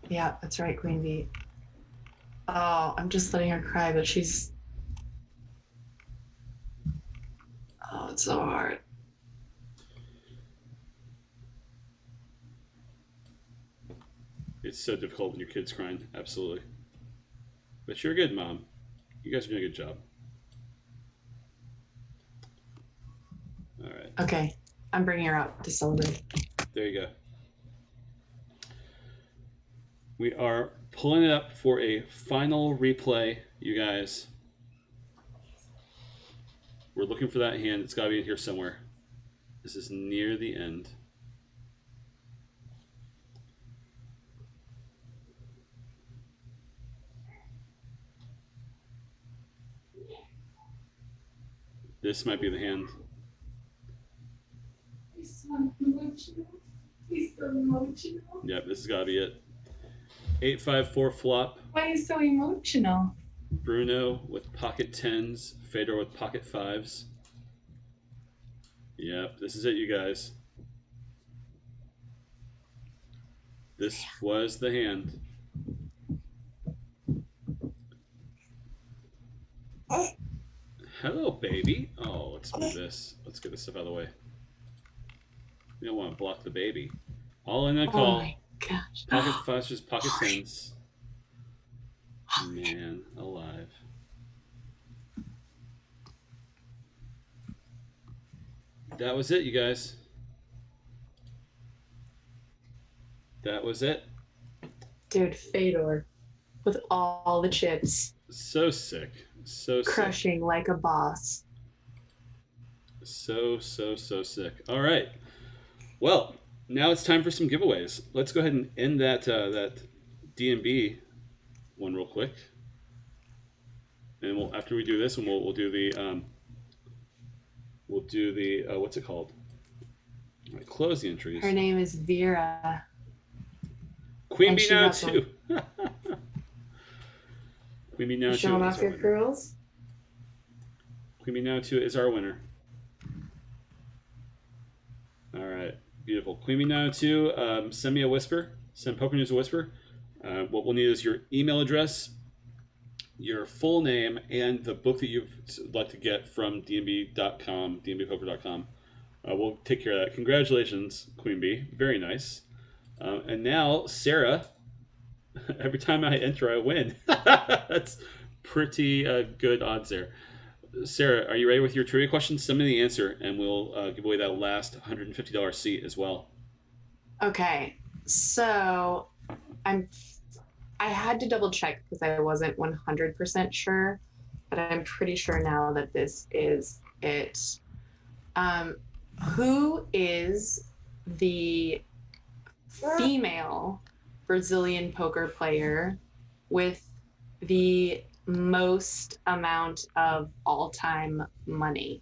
Yeah, that's right, Queen Bee. Oh, I'm just letting her cry, but she's... Oh, it's so hard. It's so difficult when your kid's crying, absolutely. But you're a good mom. You guys are doing a good job. All right. Okay, I'm bringing her out to celebrate. There you go. We are pulling it up for a final replay, you guys. We're looking for that hand. It's got to be in here somewhere. This is near the end. This might be the hand. He's so emotional. He's so emotional. Yep, this has got to be it. 8-5-4 flop. Why are you so emotional? BRUNNO with pocket 10s. FEDOR with pocket 5s. Yep, this is it, you guys. This was the hand. Hello, baby. Oh, let's move this. Let's get this stuff out of the way. We don't want to block the baby. All in a call. Oh my gosh. Pocket 5s, just pocket 10s. Man alive. That was it, you guys. That was it. Dude, FEDOR with all the chips. So sick. So sick. Crushing like a boss. So sick. All right. Well, now it's time for some giveaways. Let's go ahead and end that that DMB one real quick. And we'll, after we do this one, we'll do the what's it called? All right, close the entries. Her name is Vera. Queen and Bee she now has too. Queen Bee now Showing two. off your curls. Queen Bee now 2 is our winner. All right, beautiful. Queen Bee now 2. Send me a whisper. Send Poker News a whisper. What we'll need is your email address, your full name, and the book that you'd like to get from dnb.com, dnbpoker.com. We'll take care of that. Congratulations, Queen Bee. Very nice. And now, Sarah, every time I enter, I win. That's pretty good odds there. Sarah, are you ready with your trivia question? Send me the answer, and we'll give away that last $150 seat as well. Okay, so I had to double check because I wasn't 100% sure, but I'm pretty sure now that this is it. Who is the female Brazilian poker player with the most amount of all-time money?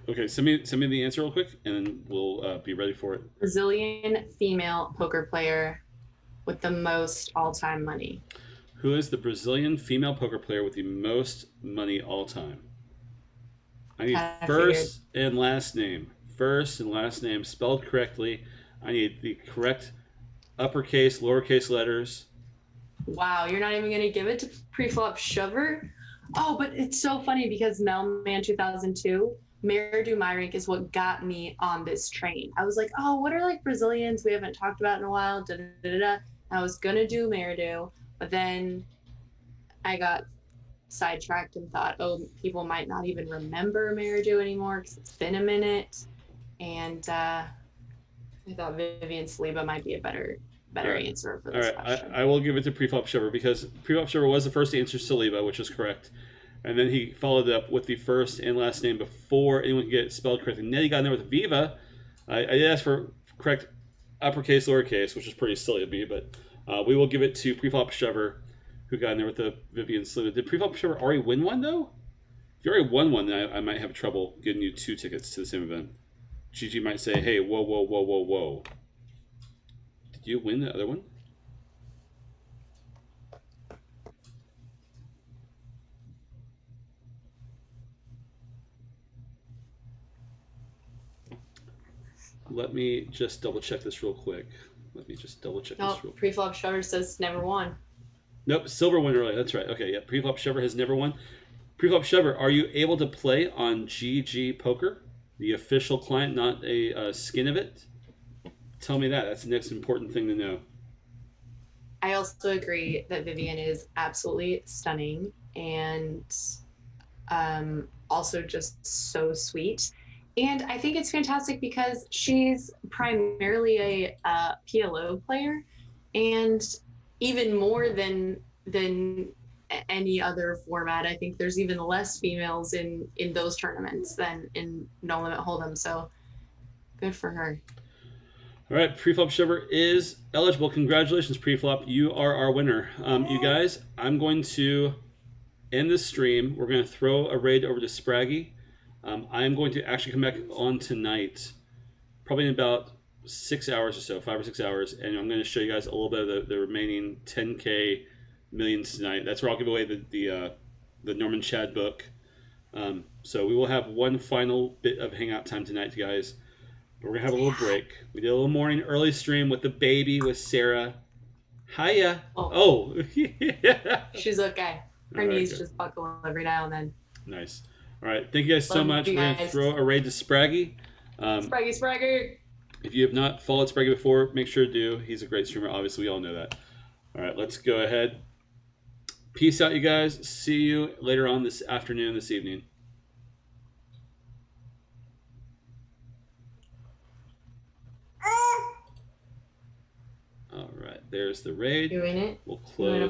Okay, send me the answer real quick, and then we'll be ready for it. Brazilian female poker player with the most all-time money. Who is the Brazilian female poker player with the most money all time? I need first and last name. First and last name spelled correctly. I need the correct uppercase, lowercase letters. Wow, you're not even going to give it to Preflop Shover? Oh, but it's so funny because Melman 2002, Maridu Myrink is what got me on this train. I was like, oh, what are like Brazilians we haven't talked about in a while? Da, da, da, da. I was going to do Maridu, but then I got sidetracked and thought, oh, people might not even remember Maridu anymore because it's been a minute. And I thought Vivian Saliba might be a better answer for this question. I will give it to Preflop Shover because Preflop Shover was the first to answer Saliba, which is correct. And then he followed up with the first and last name before anyone could get it spelled correctly. And then he got in there with Viva. I did ask for correct uppercase, lowercase, which is pretty silly of me, but we will give it to Preflop Shover, who got in there with the Vivian Slew. Did Preflop Shever already win one, though? If you already won one, then I might have trouble getting you 2 tickets to the same event. Gigi might say, hey, whoa, whoa, whoa, whoa, whoa. Did you win the other one? Let me just double check this real quick. Nope, Preflop Shever says never won. Nope, silver won early. That's right. Okay, yeah, Preflop Shever has never won. Preflop Shever, are you able to play on GG Poker, the official client, not a skin of it? Tell me that. That's the next important thing to know. I also agree that Vivian is absolutely stunning and also just so sweet. And I think it's fantastic because she's primarily a PLO player, and even more than any other format. I think there's even less females in those tournaments than in No Limit Hold'em. So good for her. All right, Preflop Shever is eligible. Congratulations, Preflop. You are our winner. You guys, I'm going to end this stream. We're going to throw a raid over to Spraggy. I'm going to actually come back on tonight, probably in about 6 hours or so, 5 or 6 hours, and I'm going to show you guys a little bit of the remaining 10K millions tonight. That's where I'll give away the Norman Chad book. So we will have one final bit of hangout time tonight, guys. We're going to have a little break. We did a little morning early stream with the baby, with Sarah. Hiya. Oh. Yeah. She's okay. Her knees just buckle every now and then. Nice. All right. Thank you guys so much. We're going to throw a raid to Spraggy. Spraggy. If you have not followed Spraggy before, make sure to do. He's a great streamer. Obviously, we all know that. All right. Let's go ahead. Peace out, you guys. See you later on this afternoon, this evening. All right. There's the raid. Doing it. We'll close.